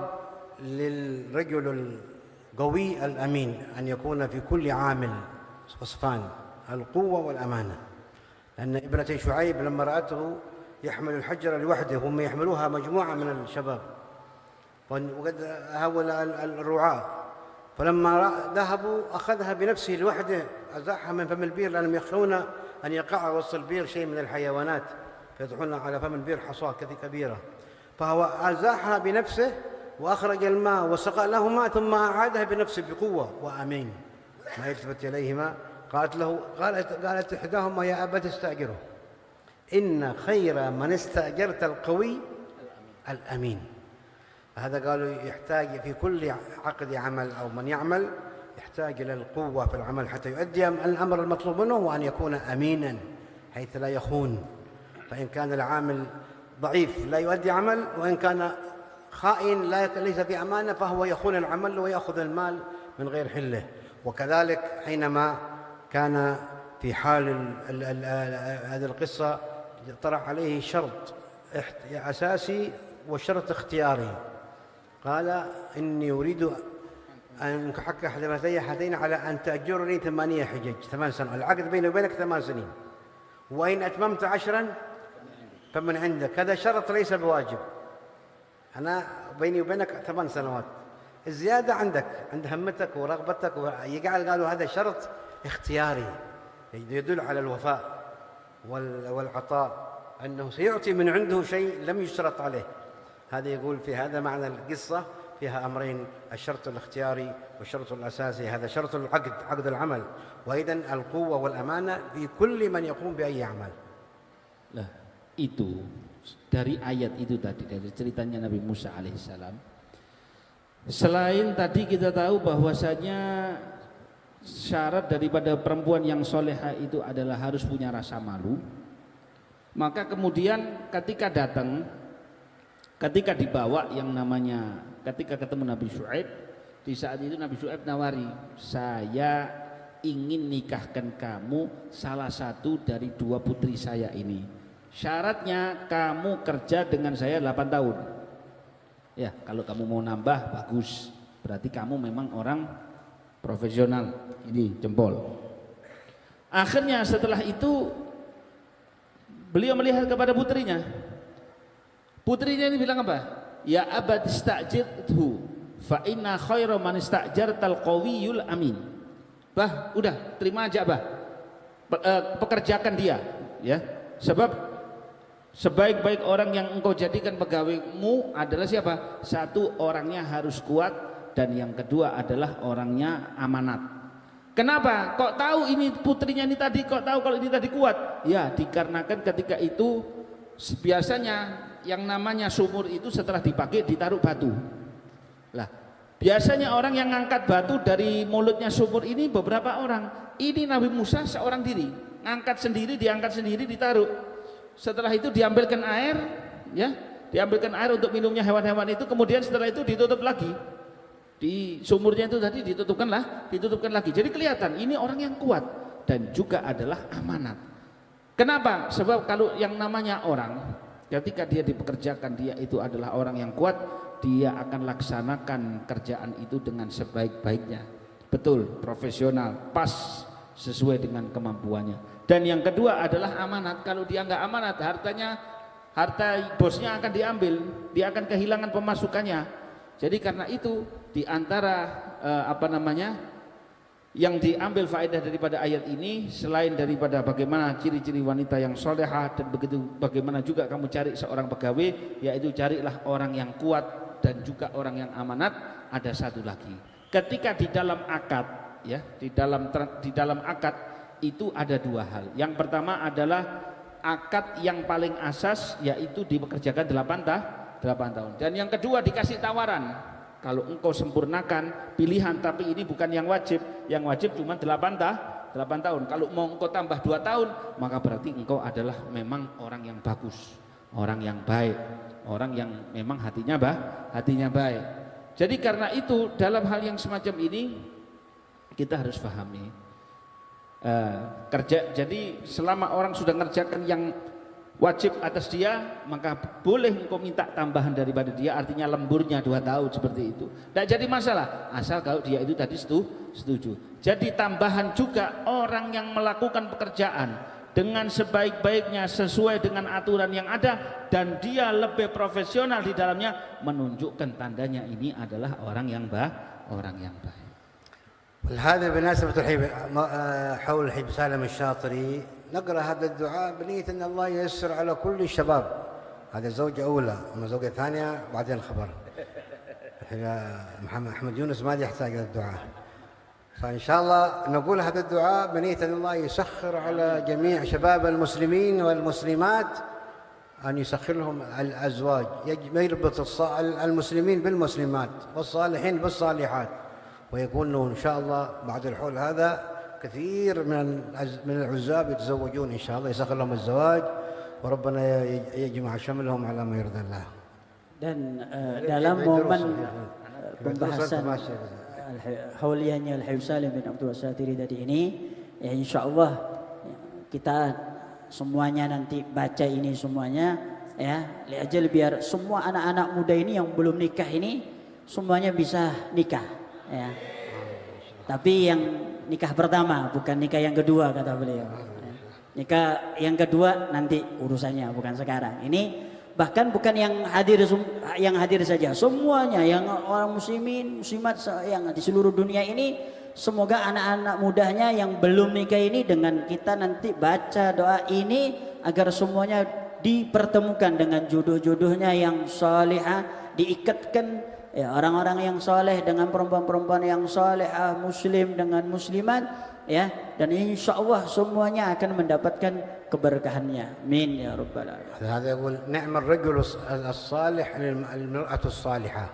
للرجل القوي الأمين أن يكون في كل عامل وصفان القوة والأمانة، لأن ابنتي شعيب لما رأته يحمل الحجر لوحده هم يحملوها مجموعة من الشباب وقد هول الرعاة، فلما ذهبوا أخذها بنفسه لوحده أزاحها من فم البير لأنهم يخشون أن يقع وسط البير شيء من الحيوانات فيضعون على فم البير حصاة كبيرة، فهو أزاحها بنفسه وأخرج الماء وسقى لهما ثم أعادها بنفسه بقوة وأمين ما يلتفت إليهما. قالت إحداهما يا أبت استأجره إن خير من استأجرت القوي الأمين. هذا قالوا يحتاج في كل عقد عمل أو من يعمل يحتاج إلى القوة في العمل حتى يؤدي الأمر المطلوب منه، وأن يكون أمينا حيث لا يخون، فإن كان العامل ضعيف لا يؤدي عمل، وإن كان خائن ليس في أمانة فهو يخون العمل ويأخذ المال من غير حله. وكذلك حينما كان في حال هذه القصة طرح عليه شرط أساسي وشرط اختياري، قال إني أريد أن أحقق هاتين على أن تأجرني 8 حجج 8 سنوات، العقد بيني وبينك 8 سنين، وإن أتممت 10 فمن عندك. هذا شرط ليس بواجب، أنا بيني وبينك 8 سنوات، الزيادة عند همتك ورغبتك قالوا هذا شرط اختياري يدل على الوفاء والعطاء، أنه سيعطي من عنده شيء لم يشترط عليه. هذا يقول في هذا معنى القصة فيها أمرين، الشرط الاختياري والشرط الأساسي، هذا شرط العقد، عقد العمل، وأيضا القوة والأمانة في كل من يقوم بأي عمل. Lah, itu dari ayat itu tadi, dari ceritanya Nabi Musa alaihissalam. Selain tadi kita tahu bahwasanya syarat daripada perempuan yang soleha itu adalah harus punya rasa malu. Maka kemudian ketika dibawa yang namanya, ketika ketemu Nabi Syuaib, di saat itu Nabi Syuaib nawari, saya ingin nikahkan kamu salah satu dari 2 putri saya ini. Syaratnya kamu kerja dengan saya 8 tahun. Ya, kalau kamu mau nambah bagus. Berarti kamu memang orang profesional. Ini jempol. Akhirnya setelah itu beliau melihat kepada putrinya. Putrinya ini bilang apa? Ya abad istajirhu fa inna khairu man istajartal qawiyul amin. Bah, udah terima aja bah. Pekerjakan dia, ya. Sebab sebaik-baik orang yang engkau jadikan pegawaimu adalah siapa? Satu, orangnya harus kuat, dan yang kedua adalah orangnya amanat. Kenapa? Kok tahu ini putrinya ini tadi? Kok tahu kalau ini tadi kuat? Ya, dikarenakan ketika itu biasanya yang namanya sumur itu setelah dipakai ditaruh batu. Lah, biasanya orang yang ngangkat batu dari mulutnya sumur ini beberapa orang. Ini Nabi Musa seorang diri, ngangkat sendiri, diangkat sendiri, ditaruh. Setelah itu diambilkan air, ya, diambilkan air untuk minumnya hewan-hewan itu. Kemudian setelah itu ditutup lagi. Di sumurnya itu tadi ditutupkan lagi. Jadi kelihatan ini orang yang kuat dan juga adalah amanat. Kenapa? Sebab kalau yang namanya orang, ketika dia dipekerjakan, dia itu adalah orang yang kuat, dia akan laksanakan kerjaan itu dengan sebaik-baiknya. Betul, profesional, pas, sesuai dengan kemampuannya. Dan yang kedua adalah amanat. Kalau dia nggak amanat, harta bosnya akan diambil, dia akan kehilangan pemasukannya. Jadi karena itu di antara yang diambil faedah daripada ayat ini, selain daripada bagaimana ciri-ciri wanita yang solehah, dan begitu bagaimana juga kamu cari seorang pegawai, yaitu carilah orang yang kuat dan juga orang yang amanat. Ada satu lagi, ketika di dalam akad, ya, di dalam akad itu ada 2 hal. Yang pertama adalah akad yang paling asas, yaitu dipekerjakan 8 tahun. Dan yang kedua dikasih tawaran, kalau engkau sempurnakan pilihan, tapi ini bukan yang wajib cuma 8 tahun. Kalau mau engkau tambah 2 tahun, maka berarti engkau adalah memang orang yang bagus, orang yang baik, orang yang memang hatinya baik. Jadi karena itu dalam hal yang semacam ini kita harus pahami, jadi selama orang sudah ngerjakan yang wajib atas dia, maka boleh engkau minta tambahan daripada dia, artinya lemburnya 2 tahun seperti itu. Tidak jadi masalah, asal kalau dia itu tadi setuju. Jadi tambahan juga orang yang melakukan pekerjaan dengan sebaik-baiknya sesuai dengan aturan yang ada, dan dia lebih profesional di dalamnya, menunjukkan tandanya ini adalah orang yang baik. هذا بمناسبة حول الحبيب سالم الشاطري نقرأ هذا الدعاء بنية أن الله ييسر على كل الشباب. هذا زوجة أولى، أما زوجة ثانية بعدين الخبر. محمد يونس ما يحتاج إلى الدعاء، فإن شاء الله نقول هذا الدعاء بنية أن الله يسخر على جميع شباب المسلمين والمسلمات، أن يسخر لهم الأزواج، يربط المسلمين بالمسلمات والصالحين بالصالحات، ويكونوا إن شاء الله بعد الحول هذا كثير من العزاب يتزوجون إن شاء الله، يسخر لهم الزواج وربنا يجمع شملهم على ما يرضي الله. Dan dalam momen pembahasan hauliyahnya Al-Habib Salim bin Abdul Syatiri tadi ini, ya insyaallah kita semuanya nanti baca ini semuanya, ya, liajal biar semua anak-anak muda ini yang belum nikah ini semuanya bisa nikah, ya. Tapi yang nikah pertama, bukan nikah yang kedua, kata beliau. Nikah yang kedua nanti urusannya, bukan sekarang. Ini bahkan bukan yang hadir saja, semuanya yang orang muslimin, muslimat yang di seluruh dunia ini, semoga anak-anak mudanya yang belum nikah ini dengan kita nanti baca doa ini agar semuanya dipertemukan dengan jodoh-jodohnya yang salihah, diikatkan, ya, orang-orang yang saleh dengan perempuan-perempuan yang salehah, muslim dengan muslimat, ya, dan insyaallah semuanya akan mendapatkan keberkahannya. Amin ya rabbal alamin. هذا يقول نعم الرجل الصالح للمرأة الصالحة،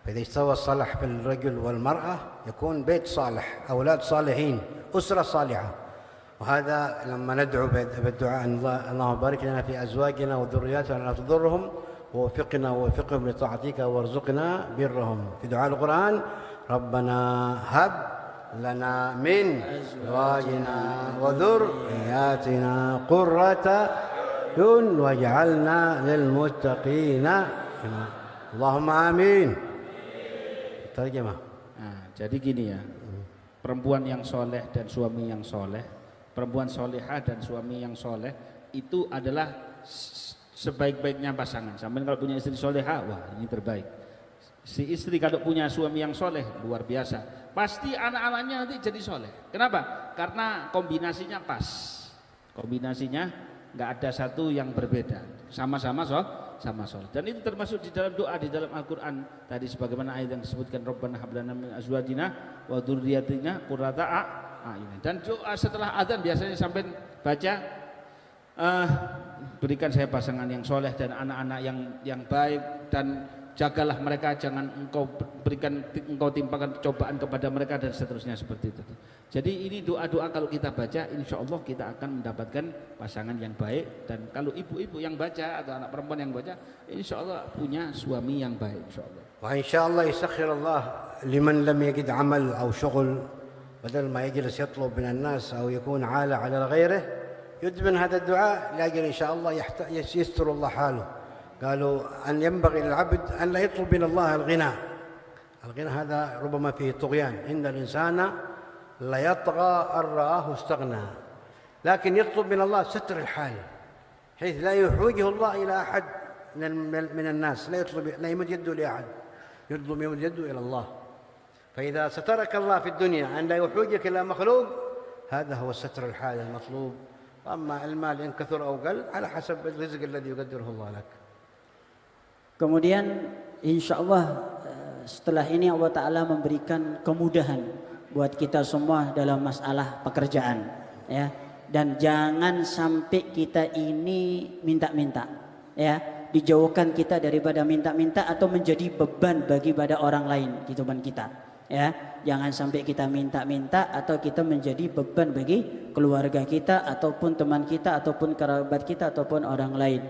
فإذا استوى الصلاح في الرجل والمرأة يكون بيت صالح، أولاد صالحين، أسرة صالحة. وهذا لما ندعو بالدعاء أن اللهم بارك لنا في أزواجنا وذرياتنا لا تضرهم ووفقهم لطاعتك وارزقنا برهم. في دعاء القرآن ربنا هب لنا من أزواجنا وذرياتنا قرة أعين واجعلنا للمتقين إماما. اللهم آمين. Terjemah. Nah, jadi gini ya, perempuan yang soleh dan suami yang soleh, perempuan solehah dan suami yang soleh itu adalah sebaik-baiknya pasangan. Sampai kalau punya istri solehah, wah ini terbaik. Si istri kalau punya suami yang soleh, luar biasa. Pasti anak-anaknya nanti jadi soleh. Kenapa? Karena kombinasinya pas. Kombinasinya nggak ada satu yang berbeda. Sama-sama sama soleh. Dan itu termasuk di dalam doa di dalam Al-Quran. Tadi sebagaimana ayat yang disebutkan Rabbana hab lana min azwajina wa dzurriyyatina qurrata a'yun. Dan doa setelah azan biasanya sampai baca berikan saya pasangan yang soleh dan anak-anak yang baik, dan jagalah mereka, jangan engkau timpakan cobaan kepada mereka, dan seterusnya seperti itu. Jadi ini doa-doa kalau kita baca, insya Allah kita akan mendapatkan pasangan yang baik. Dan kalau ibu-ibu yang baca atau anak perempuan yang baca, insya Allah punya suami yang baik, insya Allah. وإن شاء الله يسخر الله لمن لم يجد عمل أو شغل، بدل ما يجلس يطلب من الناس أو يكون عالة على غيره، يدمن هذا الدعاء لأجل إن شاء الله يستر الله حاله. قالوا أن ينبغي للعبد أن لا يطلب من الله الغنى. الغنى هذا ربما فيه طغيان، إن الإنسان ليطغى أن رآه استغنى، لكن يطلب من الله ستر الحال حيث لا يحوجه الله إلى أحد من الناس، لا يمد يده لأحد، يمد يده إلى الله. فإذا سترك الله في الدنيا أن لا يحوجك إلى مخلوق، هذا هو ستر الحال المطلوب. أما المال إن كثر أو قل على حسب الرزق الذي يقدره الله لك. Kemudian insya Allah setelah ini Allah Ta'ala memberikan kemudahan buat kita semua dalam masalah pekerjaan, ya. Dan jangan sampai kita ini minta-minta, ya. Dijauhkan kita daripada minta-minta atau menjadi beban bagi pada orang lain di depan kita, ya. Jangan sampai kita minta-minta atau kita menjadi beban bagi keluarga kita ataupun teman kita ataupun kerabat kita ataupun orang lain.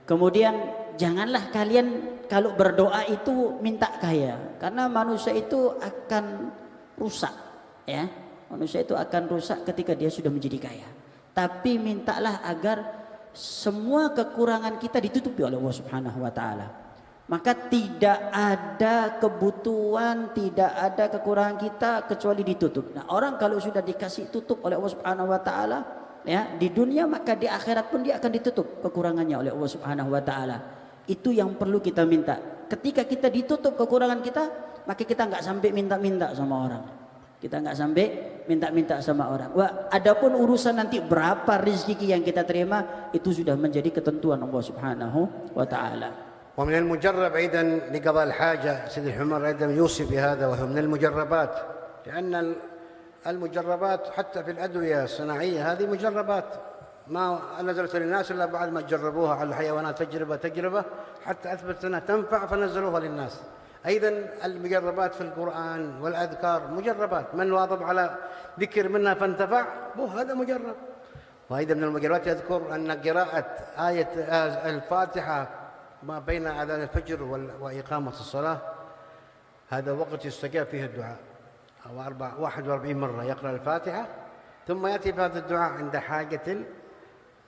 Kemudian janganlah kalian kalau berdoa itu minta kaya, karena manusia itu akan rusak, ya. Manusia itu akan rusak ketika dia sudah menjadi kaya. Tapi mintalah agar semua kekurangan kita ditutupi oleh Allah Subhanahu wa taala. Maka tidak ada kebutuhan, tidak ada kekurangan kita kecuali ditutup. Nah, orang kalau sudah dikasih tutup oleh Allah Subhanahu wa taala, ya, di dunia, maka di akhirat pun dia akan ditutup kekurangannya oleh Allah Subhanahu wa taala. Itu yang perlu kita minta. Ketika kita ditutup kekurangan kita, maka kita enggak sampai minta-minta sama orang. Kita enggak sampai minta-minta sama orang. Wah, adapun urusan nanti berapa rezeki yang kita terima, itu sudah menjadi ketentuan Allah Subhanahu wa taala. ومن المجرب أيضا لقضاء الحاجة، سيد الحمر أيضا يوصي بهذا، وهو من المجربات، لأن المجربات حتى في الأدوية الصناعية هذه مجربات ما نزلت للناس إلا بعد ما جربوها على الحيوانات تجربة حتى أثبت أنها تنفع فنزلوها للناس. أيضا المجربات في القرآن والأذكار مجربات، من واظب على ذكر منها فانتفع هذا مجرب. وأيضا من المجربات يذكر أن قراءة آية الفاتحة ما بين أذان الفجر وإقامة الصلاة هذا وقت يستجاب فيه الدعاء، 41 مرة يقرأ الفاتحة، ثم يأتي بهذا الدعاء عند حاجة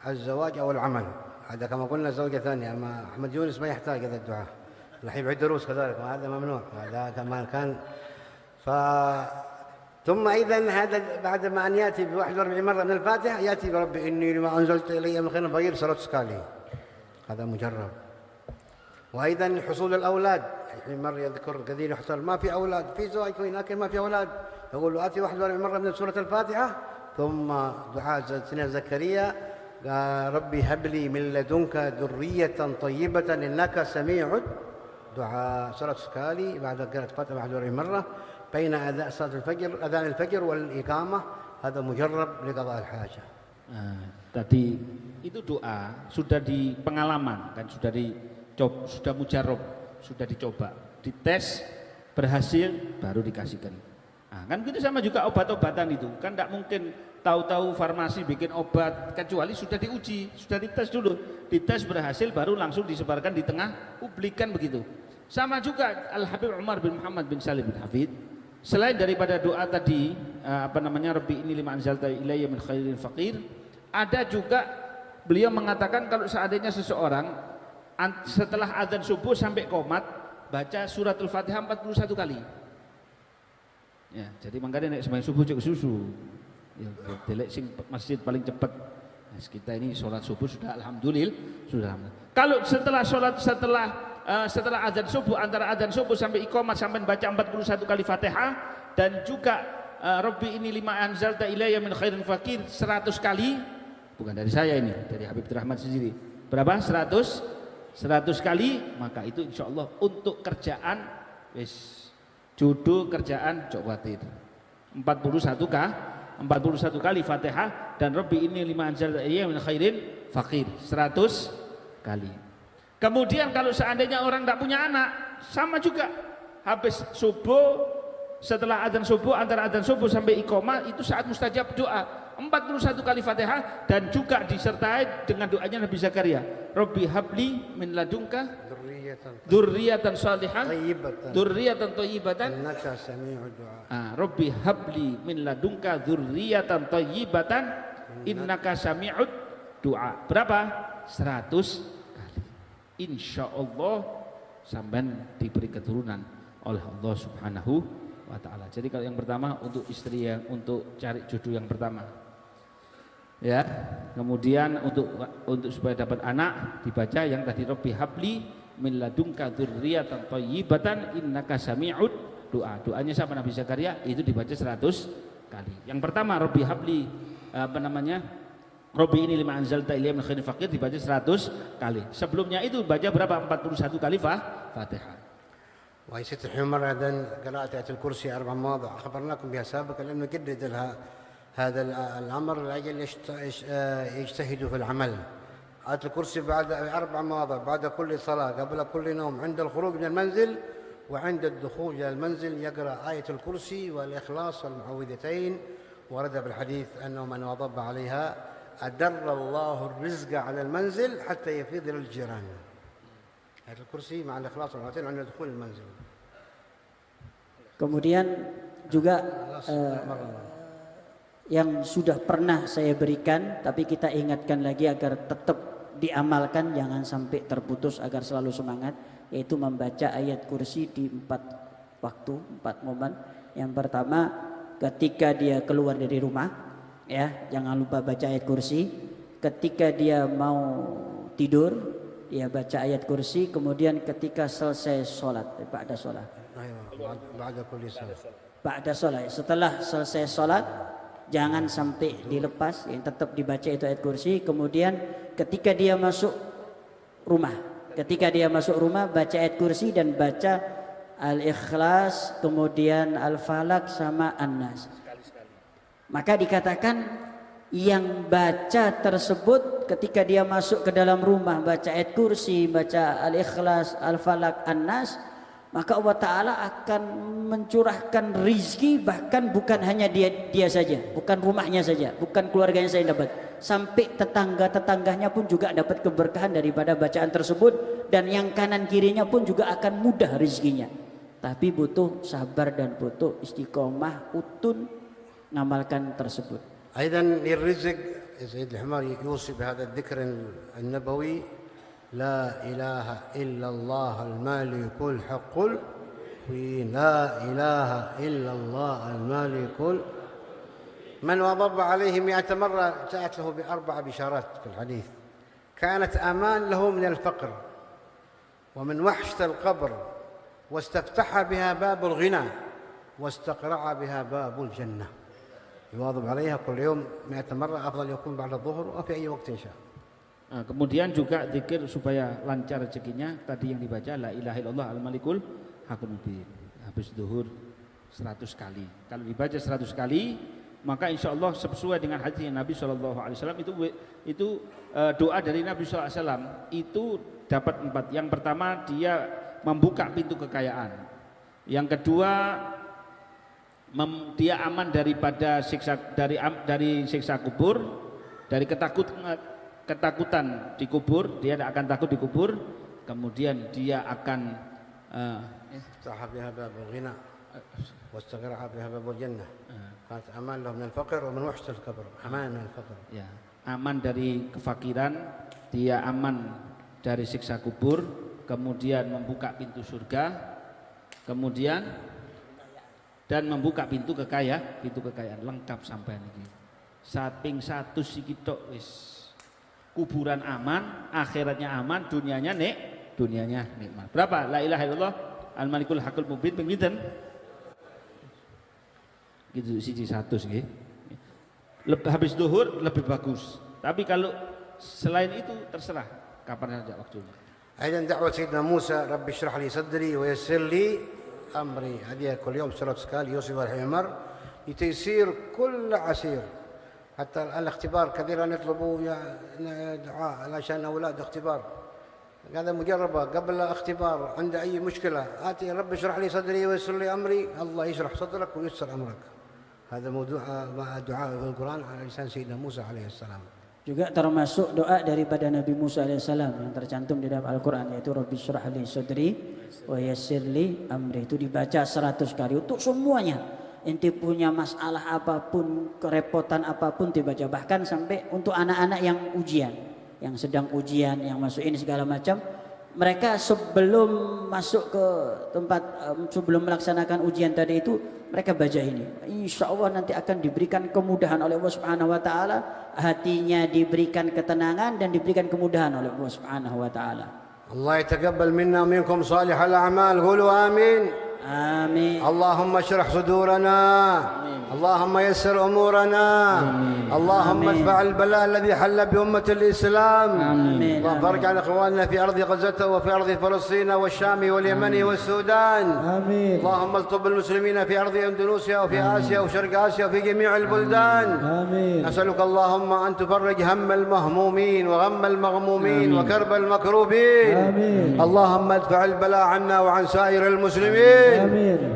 الزواج أو العمل. هذا كما قلنا زوجة ثانية، أما أحمد يونس ما يحتاج هذا الدعاء، الحين يعيد دروس كذلك وهذا ممنوع، هذا كما كان. ثم أيضا هذا بعد ما أن يأتي ب41 مرة من الفاتحة يأتي برب إني لما أنزلت إلي من خير فقير صلاة سكالي، هذا مجرب. وأيضا حصول الأولاد، الحين مرة يذكر كثير يحصل ما في أولاد، في زواج لكن ما في أولاد، يقول له آتي 41 مرة من سورة الفاتحة، ثم دعاء سيدنا زكريا قال ربي هب لي من لدنك ذرية طيبة إنك سميع دعاء. صلاة سكالي بعد قراءة الفاتحة 41 مرة بين أذان الفجر والإقامة، هذا مجرب لقضاء الحاجة. Tadi itu doa sudah di pengalaman kan, sudah mujarab, sudah dicoba, dites, berhasil, baru dikasihkan. Nah, kan gitu sama juga obat-obatan itu, kan tidak mungkin tahu-tahu farmasi bikin obat, kecuali sudah diuji, sudah dites dulu, dites berhasil, baru langsung disebarkan di tengah publik kan begitu. Sama juga Al Habib Umar bin Muhammad bin Salim bin Hafid, Selain daripada doa tadi, Rabbi ini lima anzalta ilayya min khairin faqir, ada juga beliau mengatakan kalau seandainya seseorang setelah azan subuh sampai qomat baca suratul Fatihah 41 kali. Ya, jadi makanya nek sembahyang subuh cukup susu. Ya, delek sing masjid paling cepat. Nah, kita ini sholat subuh sudah alhamdulillah. Kalau setelah setelah azan subuh, antara azan subuh sampai iqamah sampai baca 41 kali Fatihah dan juga Rabbi ini lima anzalta ilayya min khairin faqir 100 kali, bukan dari saya ini, dari Habib Rahman sendiri. Berapa? 100 kali, maka itu insyaallah untuk kerjaan wis judul kerjaan cok khawatir 41 kali Fatihah dan Rabbi ini lima anzalta ilayya min khairin faqir 100 kali. Kemudian kalau seandainya orang tidak punya anak, sama juga habis subuh, setelah adzan subuh, antara adzan subuh sampai iqamah itu saat mustajab doa 41 kali Fatihah dan juga disertai dengan doanya Nabi Zakaria, Rabbi habli min ladunka dzurriyyatan shalihah dzurriyyatan thayyibatan innaka sami'ud du'a. Rabbi habli min ladunka dzurriyyatan thayyibatan innaka sami'ud du'a. Berapa? 100 kali. Insyaallah sampean diberi keturunan oleh Allah Subhanahu wa taala. Jadi kalau yang pertama untuk istri yang untuk cari jodoh yang pertama. Ya. Kemudian untuk supaya dapat anak dibaca yang tadi Rabbi habli min ladunka dzurriyyatan thayyibatan innaka sami'ud du'a. Doanya siapa? Nabi Zakaria, itu dibaca 100 kali. Yang pertama Rabbi habli Rabbi ini lima anzalta ilayya min khairin faqir dibaca 100 kali. Sebelumnya itu baca berapa? 41 kali Fatihah. وهي ست الحمر قراءة آية الكرسي 4 مواضع أخبرناكم بها سابقا لم نجدد لها هذا الأمر لأجل يجتهدوا في العمل. آية الكرسي بعد 4 مواضع بعد كل صلاة قبل كل نوم عند الخروج من المنزل وعند الدخول إلى المنزل يقرأ آية الكرسي والإخلاص والمعوذتين. ورد بالحديث أنه من واظب عليها أدر الله الرزق على المنزل حتى يفيض إلى الجيران. آية الكرسي مع الإخلاص والمعوذتين عند دخول المنزل. Kemudian juga yang sudah pernah saya berikan tapi kita ingatkan lagi agar tetap diamalkan, jangan sampai terputus agar selalu semangat, yaitu membaca ayat kursi di 4 waktu, 4 momen. Yang pertama ketika dia keluar dari rumah, ya jangan lupa baca ayat kursi. Ketika dia mau tidur dia baca ayat kursi. Kemudian ketika selesai sholat, ba'da sholat, ba'da sholat, setelah selesai sholat jangan sampai dilepas, yang tetap dibaca itu ayat kursi. Kemudian ketika dia masuk rumah baca ayat kursi dan baca al-ikhlas, kemudian al-falak sama an-nas. Maka dikatakan yang baca tersebut ketika dia masuk ke dalam rumah baca ayat kursi, baca al-ikhlas, al-falak, an-nas, maka Allah Ta'ala akan mencurahkan rizki, bahkan bukan hanya dia saja, bukan rumahnya saja, bukan keluarganya saja yang dapat, sampai tetangga-tetangganya pun juga dapat keberkahan daripada bacaan tersebut, dan yang kanan kirinya pun juga akan mudah rizkinya. Tapi butuh sabar dan butuh istiqomah, utun ngamalkan tersebut. أيضا للرزق سيد الحمار يوصي بهذا الذكر النبوي لا إله إلا الله المالك الحق لا إله إلا الله المالك من وضب عليه 100 مرة جاءت له ب4 بشارات في الحديث كانت أمان له من الفقر ومن وحشة القبر واستفتح بها باب الغنى واستقرع بها باب الجنة. يواظب عليها كل يوم 100 مرة أفضل يكون بعد الظهر أو في أي وقت إن شاء الله. Kemudian juga zikir supaya lancar rezekinya tadi yang dibaca la ilaha illallah al-malikul hakul mubin. Habis zuhur 100 kali. Kalau dibaca 100 kali maka insyaallah sesuai dengan hadis Nabi SAW itu doa dari Nabi SAW itu dapat 4. Yang pertama dia membuka pintu kekayaan. Yang kedua dia aman daripada dari siksa kubur, dari ketakutan di kubur, dia tidak akan takut di kubur. Kemudian dia akan واستقرع بها باب الجنة كانت أمان له من الفقر ومن وحشة القبر أمان من الفقر Ya, aman dari kefakiran, dia aman dari siksa kubur, kemudian membuka pintu surga, kemudian dan membuka pintu kekayaan lengkap sampai ini. Samping 100 sikitok wis. Kuburan aman, akhiratnya aman, dunianya nikmat. Berapa? La ilaha illallah al-malikul haqqul mubin pinten? Gitu siji 100 nggih. Habis duhur lebih bagus. Tapi kalau selain itu terserah kapan saja waktunya. أيضا دعوة سيدنا موسى رب اشرح لي صدري ويسر لي أمري هذه كل يوم صلاة سكال يوسف الحمر لتيسير كل عسير حتى الآن الاختبار كثيرا يطلبوا دعاء عشان أولاد اختبار هذا مجربة قبل اختبار عند أي مشكلة آتي رب اشرح لي صدري ويسر لي أمري الله يشرح صدرك ويسر أمرك هذا موضوع دعاء في القرآن على لسان سيدنا موسى عليه السلام. Juga termasuk doa daripada Nabi Musa alaihissalam yang tercantum di dalam Al-Quran, yaitu Rabbi syrah li sadri wa yassir li amri. Itu dibaca 100 kali untuk semuanya. Inti punya masalah apapun, kerepotan apapun dibaca. Bahkan sampai untuk anak-anak yang ujian, yang sedang ujian, yang masuk ini segala macam, mereka sebelum masuk ke tempat, sebelum melaksanakan ujian tadi itu, mereka baca ini. Insya Allah nanti akan diberikan kemudahan oleh Allah Subhanahu Wa Taala. Hatinya diberikan ketenangan dan diberikan kemudahan oleh Allah Subhanahu Wa Taala. Allah yataqabbal minna wa minkum salihal a'mal. Qulu amin. Amin. Allahumma shrah sudurana. اللهم يسر أمورنا اللهم ادفع البلاء الذي حل بأمة الإسلام اللهم بارك على إخواننا في أرض غزة وفي أرض فلسطين والشام واليمن والسودان اللهم الطب المسلمين في أرض أندونيسيا وفي آسيا وشرق آسيا وفي جميع البلدان نسألك اللهم أن تفرج هم المهمومين وغم المغمومين وكرب المكروبين اللهم ادفع البلاء عنا وعن سائر المسلمين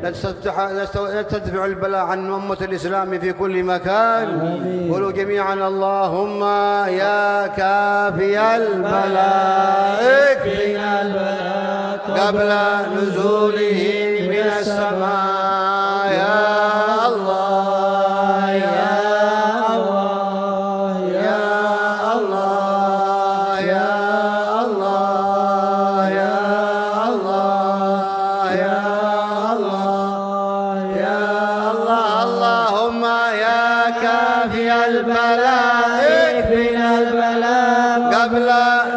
لا تدفع البلاء عن أمة الإسلام في كل مكان قولوا جميعا اللهم يا كافي البلاء اكفنا البلاء قبل نزوله من السماء يا الله يا الله يا الله يا الله يا الله يا الله يا اللهم يا كافي البلاء اكفنا البلاء قبل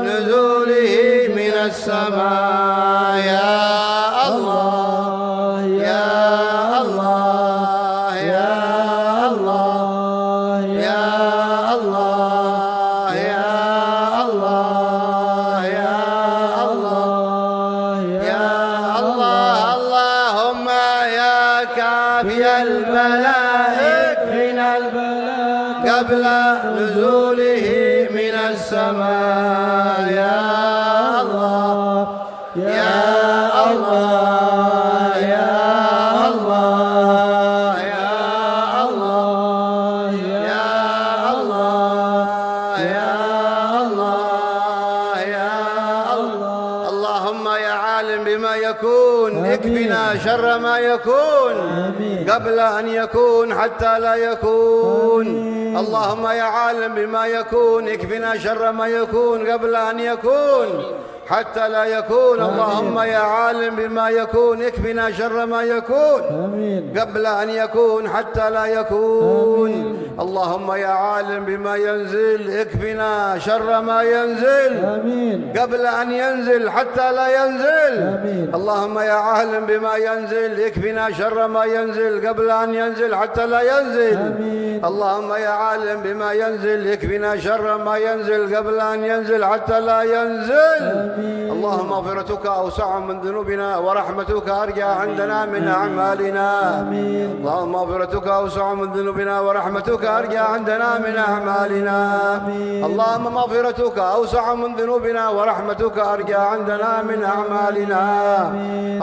نزوله من السماء يا الله يا الله يا الله يا الله يا الله يا الله يا الله اللهم يا كافي البلاء اكفنا البلاء قبل نزوله من السماء يا الله يا الله يا الله يا الله يا الله يا الله يا الله اللهم يا عالم بما يكون اكفنا شر ما يكون قبل أن يكون حتى لا يكون اللهم يا عالم بما يكون اكفنا شر ما يكون قبل أن يكون حتى لا يكون اللهم يا عالم بما يكون اكفنا شر ما يكون قبل أن يكون حتى لا يكون اللهم يا عالم بما ينزل اكفنا شر ما ينزل قبل أن ينزل حتى لا ينزل اللهم يا عالم بما ينزل اكفنا شر ما ينزل قبل أن ينزل حتى لا ينزل اللهم يا عالم بما ينزل اكفنا شر ما ينزل قبل أن ينزل حتى لا ينزل اللهم مغفرتك أوسع من ذنوبنا ورحمتك أرجى عندنا من أعمالنا اللهم مغفرتك أوسع من ذنوبنا ورحمتك أرجى عندنا من أعمالنا اللهم مغفرتك أوسع من ذنوبنا ورحمتك أرجى عندنا من أعمالنا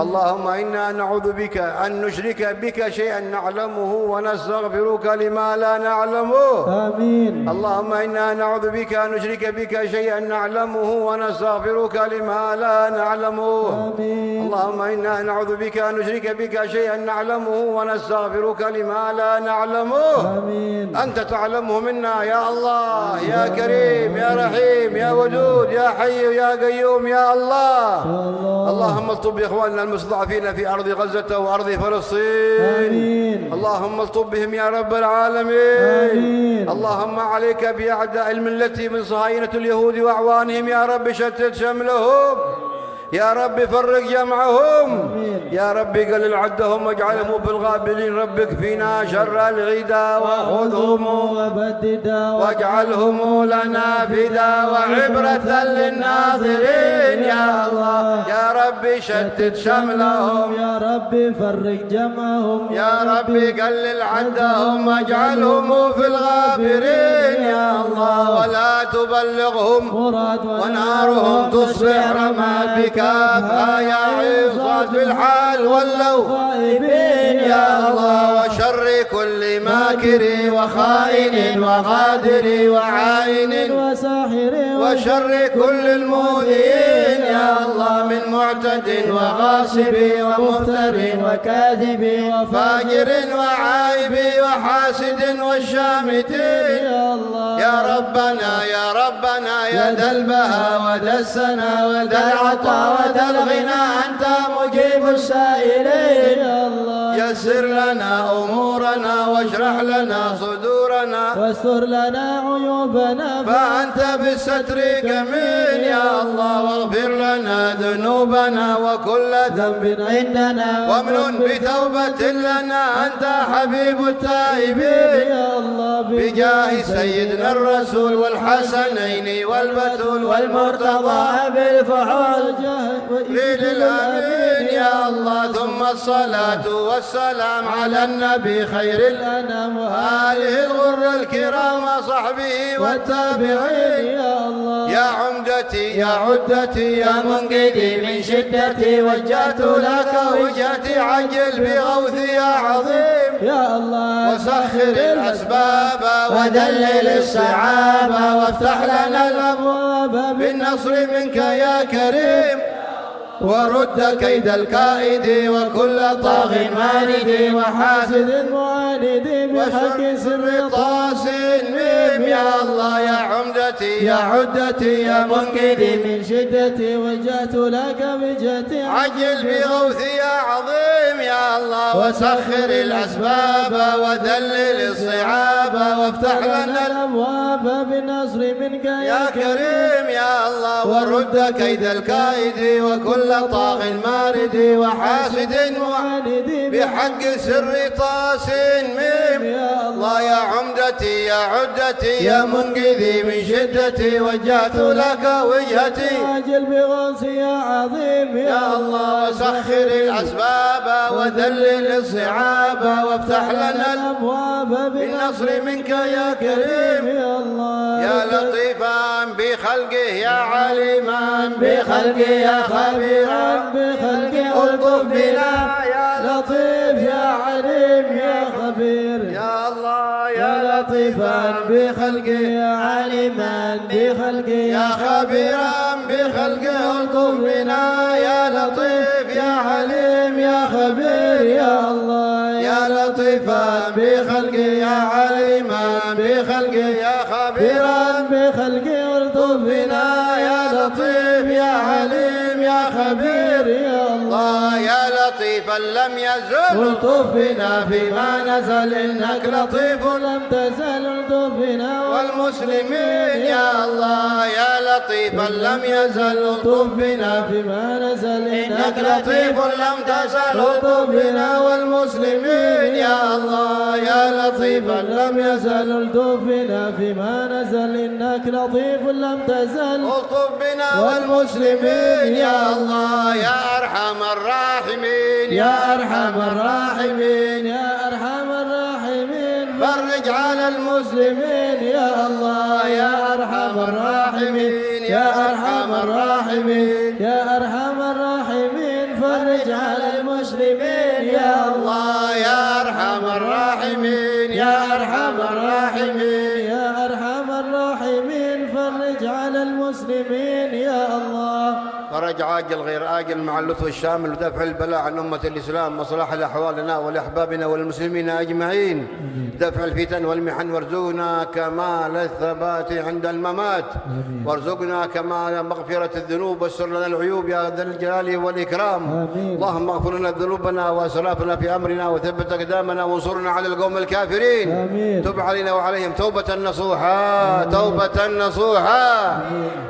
اللهم إنا نعوذ بك أن نشرك بك شيئا نعلمه ونستغفرك لما لا نعلمه اللهم إنا نعوذ بك أن نشرك بك شيئا نعلمه ونستغفرك لما لا نعلمه. اللهم إنا نعوذ بك أن نشرك بك شيئا نعلمه ونستغفرك لما لا نعلمه. أنت تعلمه منا يا الله، يا كريم يا رحيم يا ودود يا حي يا قيوم يا الله. اللهم الطب إخواننا المستضعفين في أرض غزة وأرض فلسطين. اللهم الطب بهم يا رب العالمين. اللهم عليك بأعداء الملة من صهاينة اليهود وأعوانهم يا رب، شتت شملهم يا رب، فرق جمعهم يا رب، قلل عدهم واجعلهم في الغابرين. رب اكفنا شر العدا وخذهم وبددا واجعلهم لنا فدا وعبرة للناظرين يا الله. يا رب شتت شملهم يا رب فرق جمعهم يا رب، قلل عدهم واجعلهم في الغابرين يا الله. ولا تبلغهم ونارهم تصبح رماد بك يا عصاة في الحال ولوا خائبين يا الله. وشر كل ماكر وخائن وغادر وعائن وساحر وشر كل المؤذين يا الله، من معتد وغاصب ومفتر وكاذب وفاجر وعائب وحاسد والشامتين يا الله. يا ربنا يا ربنا يا ذا البهاء وذا السنا وذا العطاء وذا الغنى، أنت مجيب السائلين يا الله. يسر لنا أمورنا واشرح لنا صدورنا واستر لنا عيوبنا فأنت بالستر جميل يا الله. واغفر لنا ذنوبنا وكل ذنب عندنا وامنن بتوبة لنا، أنت حبيب التائبين يا الله. بجاه سيدنا الرسول والحسنين والبتول والمرتضى بالفعول للأمين يا الله. ثم الصلاة والسلام على النبي خير الأنام آله الغر الكرام وصحبه والتابعين يا الله. يا عمدتي يا عدتي يا منقذي من شدتي، وجهت لك وجهتي، عجل بغوثي يا عظيم يا الله. وسخر الأسباب ودلل الصعاب وافتح لنا الأبواب بالنصر منك يا كريم، ورد كيد الكائد وكل طاغ مارد وحاسد معاند بحق سر طاس ميم يا الله. يا عمدتي يا عدتي يا منقذي من شدتي وجهت لك بجهتي، عجل بغوثي يا عظيم يا الله. وسخر الأسباب وذلل الصعاب وافتح لنا الأبواب بالنصر منك يا كريم يا الله. ورد كيد الكائد وكل طاغ مارد وحاسد معاند بحق سر طاس ميم يا الله. يا عمدتي يا عدتي يا منقذي من شدتي، وجهت لك وجهتي عجل بغوثي يا عظيم يا الله. وسخر الأسباب وذلل الصعاب وافتح لنا الأبواب بالنصر منك يا كريم يا الله. يا لطيفا بخلقه يا عليما بخلقه يا خبيرا بخلقه الطف بنا يا لطيف يا عليم يا خبير يا الله. يا لطيفا بخلقه يا عليما بخلقه يا خبيرا بخلقه الطف بنا يا لطيف يا عليم يا خبير يا الله. يا لطيفا بخلقه يا عليما بخلقه يا خبيرا بخلقه الطف بنا يا لطيف يا عليم يا خبير يا الله. يا لطيفا لم يزل الطف بنا فيما نزل إنك لطيف لم تزل الطف بنا والمسلمين يا الله. يا لطيفا لم يزل الطف بنا فيما نزل إنك لطيف لم تزل الطف بنا والمسلمين يا الله. يا لطيفا لم يزل الطف بنا فيما نزل إنك لطيف لم تزل الطف بنا والمسلمين يا الله. يا أرحم الراحمين يا أرحم الراحمين يا أرحم الراحمين فرج على المسلمين يا الله. يا أرحم الراحمين يا أرحم الراحمين يا أرحم الراحمين فرج على المسلمين يا الله. يا أرحم الراحمين يا أرحم الراحمين يا أرحم الراحمين فرج على المسلمين يا الله. فرج عاجل غير آجل مع اللطف الشامل ودفع البلاء عن أمة الإسلام وصلاح لأحوالنا ولأحبابنا والمسلمين أجمعين، دفع الفتن والمحن، وارزقنا كمال الثبات عند الممات، وارزقنا كمال مغفرة الذنوب واستر لنا العيوب يا ذا الجلال والإكرام. اللهم اغفر لنا ذنوبنا وأسرافنا في أمرنا وثبت أقدامنا وانصرنا على القوم الكافرين. تب علينا وعليهم توبة نصوحا، توبة نصوحا،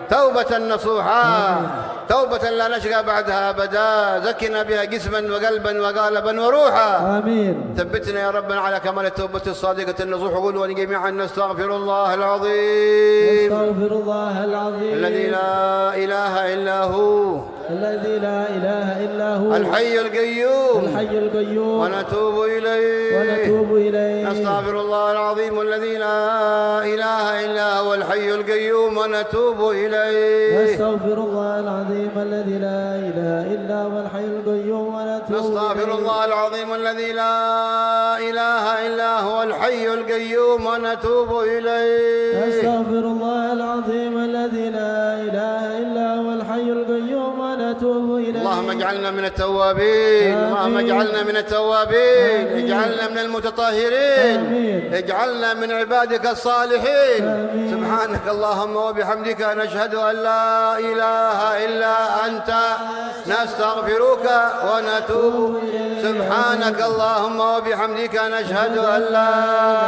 توبة نصوحا، توبة لا نشقى بعدها أبدا، زكنا بها جسما وقلبا وقالبا وروحا. آمين. ثبتنا يا ربنا على كمال التوبة الصادقة النصوح. قولوا جميعا نستغفر الله العظيم، نستغفر الله العظيم الذي لا إله إلا هو، الذي لا إله إلا هو، الحي القيوم، الحي القيوم، ونتوب إليه، ونتوب إليه. نستغفر الله العظيم الذي لا إله إلا هو الحي القيوم ونتوب إليه. نستغفر الله العظيم الذي لا إله إلا هو الحي القيوم ونتوب نستغفر إليه. الله العظيم الذي لا إله إلا هو الحي القيوم ونتوب إليه. نستغفر الله العظيم الذي لا إله إلا هو الحي القيوم ونتوب إليه. اللهم اجعلنا من التوابين، اللهم اجعلنا من التوابين، اجعلنا من المتطهرين، اجعلنا من عبادك الصالحين. سبحانك اللهم وبحمدك نشهد أن لا إله إلا أنت نستغفرك ونتوب. سبحانك اللهم وبحمدك نشهد أن لا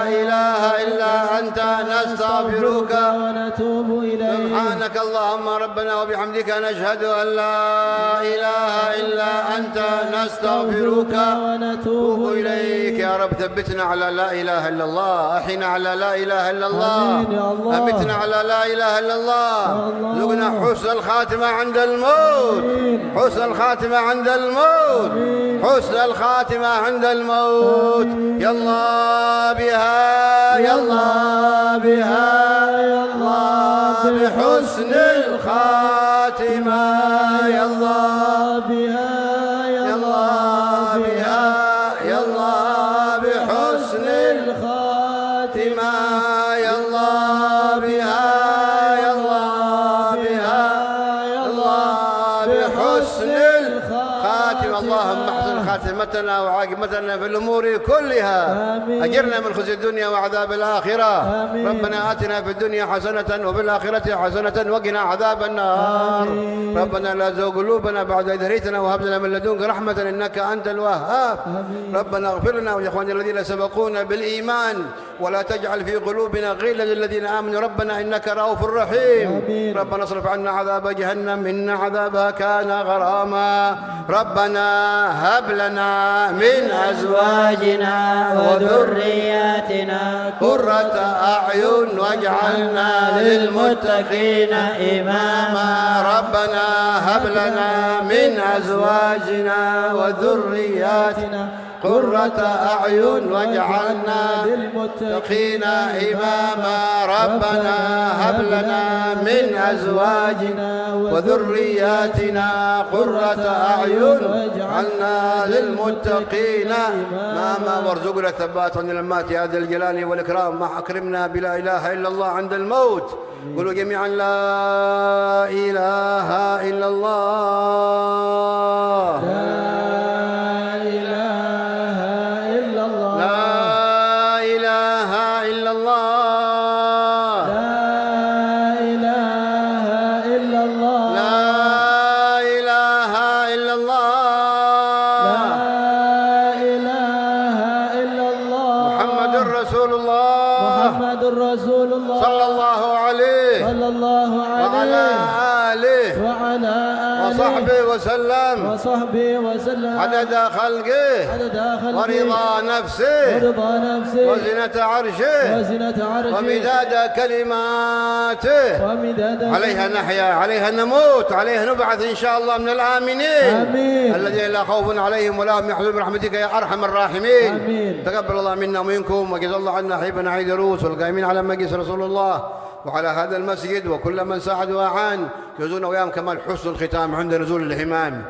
إله إلا أنت نستغفرك ونتوب إليه. سبحانك اللهم ربنا وبحمدك نشهد أن لا إله إلا أنت نستغفرك ونتوب إليك. يا رب ثبتنا على لا إله إلا الله، أحينا على لا إله إلا الله، أمتنا على لا إله إلا الله. ذقنا حسن الخاتمة عند الموت، حسن الخاتمة عند الموت، حسن الخاتمة عند الموت. يلا بها، يلا بها، يلا بحسن الخاتمة، يلا بها، يلا بها، يلا بحسن الخاتمة، يلا بها، يلا بها، يلا بحسن الخاتمة. اللهم احسن خاتمتنا وعاقبتنا في الأمور كلها، أجرنا من خزي الدنيا وعذاب الآخرة. ربنا آتنا في الدنيا حسنة وفي الآخرة حسنة وقنا عذاب النار. ربنا لا تزغ قلوبنا بعد إذ هديتنا وهب لنا من لدنك رحمة إنك أنت الوهاب. ربنا اغفر لنا ولإخواننا الذين سبقونا بالإيمان ولا تجعل في قلوبنا غلا للذين آمنوا ربنا إنك رؤوف رحيم. ربنا اصرف عنا عذاب جهنم إن عذابها كان غراما. ربنا هب لنا من أزواجنا وذرياتنا قرة أعين واجعلنا للمتقين إماما. ربنا هب لنا من أزواجنا وذرياتنا قرة أعين واجعلنا للمتقين إماما. ربنا هب لنا من أزواجنا وذرياتنا قرة أعين واجعلنا للمتقين إماما. وارزقنا الثبات عند الممات يا ذا الجلال والإكرام. ما أكرمنا بلا إله إلا الله عند الموت. قولوا جميعا لا إله إلا الله، وصحبه وسلم عدد خلقه ورضا نفسه وزنة عرشه ومداد كلماته. عليها نحيا، عليها نموت، عليها نبعث إن شاء الله من الآمنين الذين لا خوف عليهم ولا هم يحزنون برحمتك يا أرحم الراحمين. تقبل الله منا ومنكم وجزا الله عنا حبنا عيد روس والقائمين على مجلس رسول الله وعلى هذا المسجد وكل من ساعد وأعان. يجوزون وياهم كمال حسن الختام عند نزول الهمام.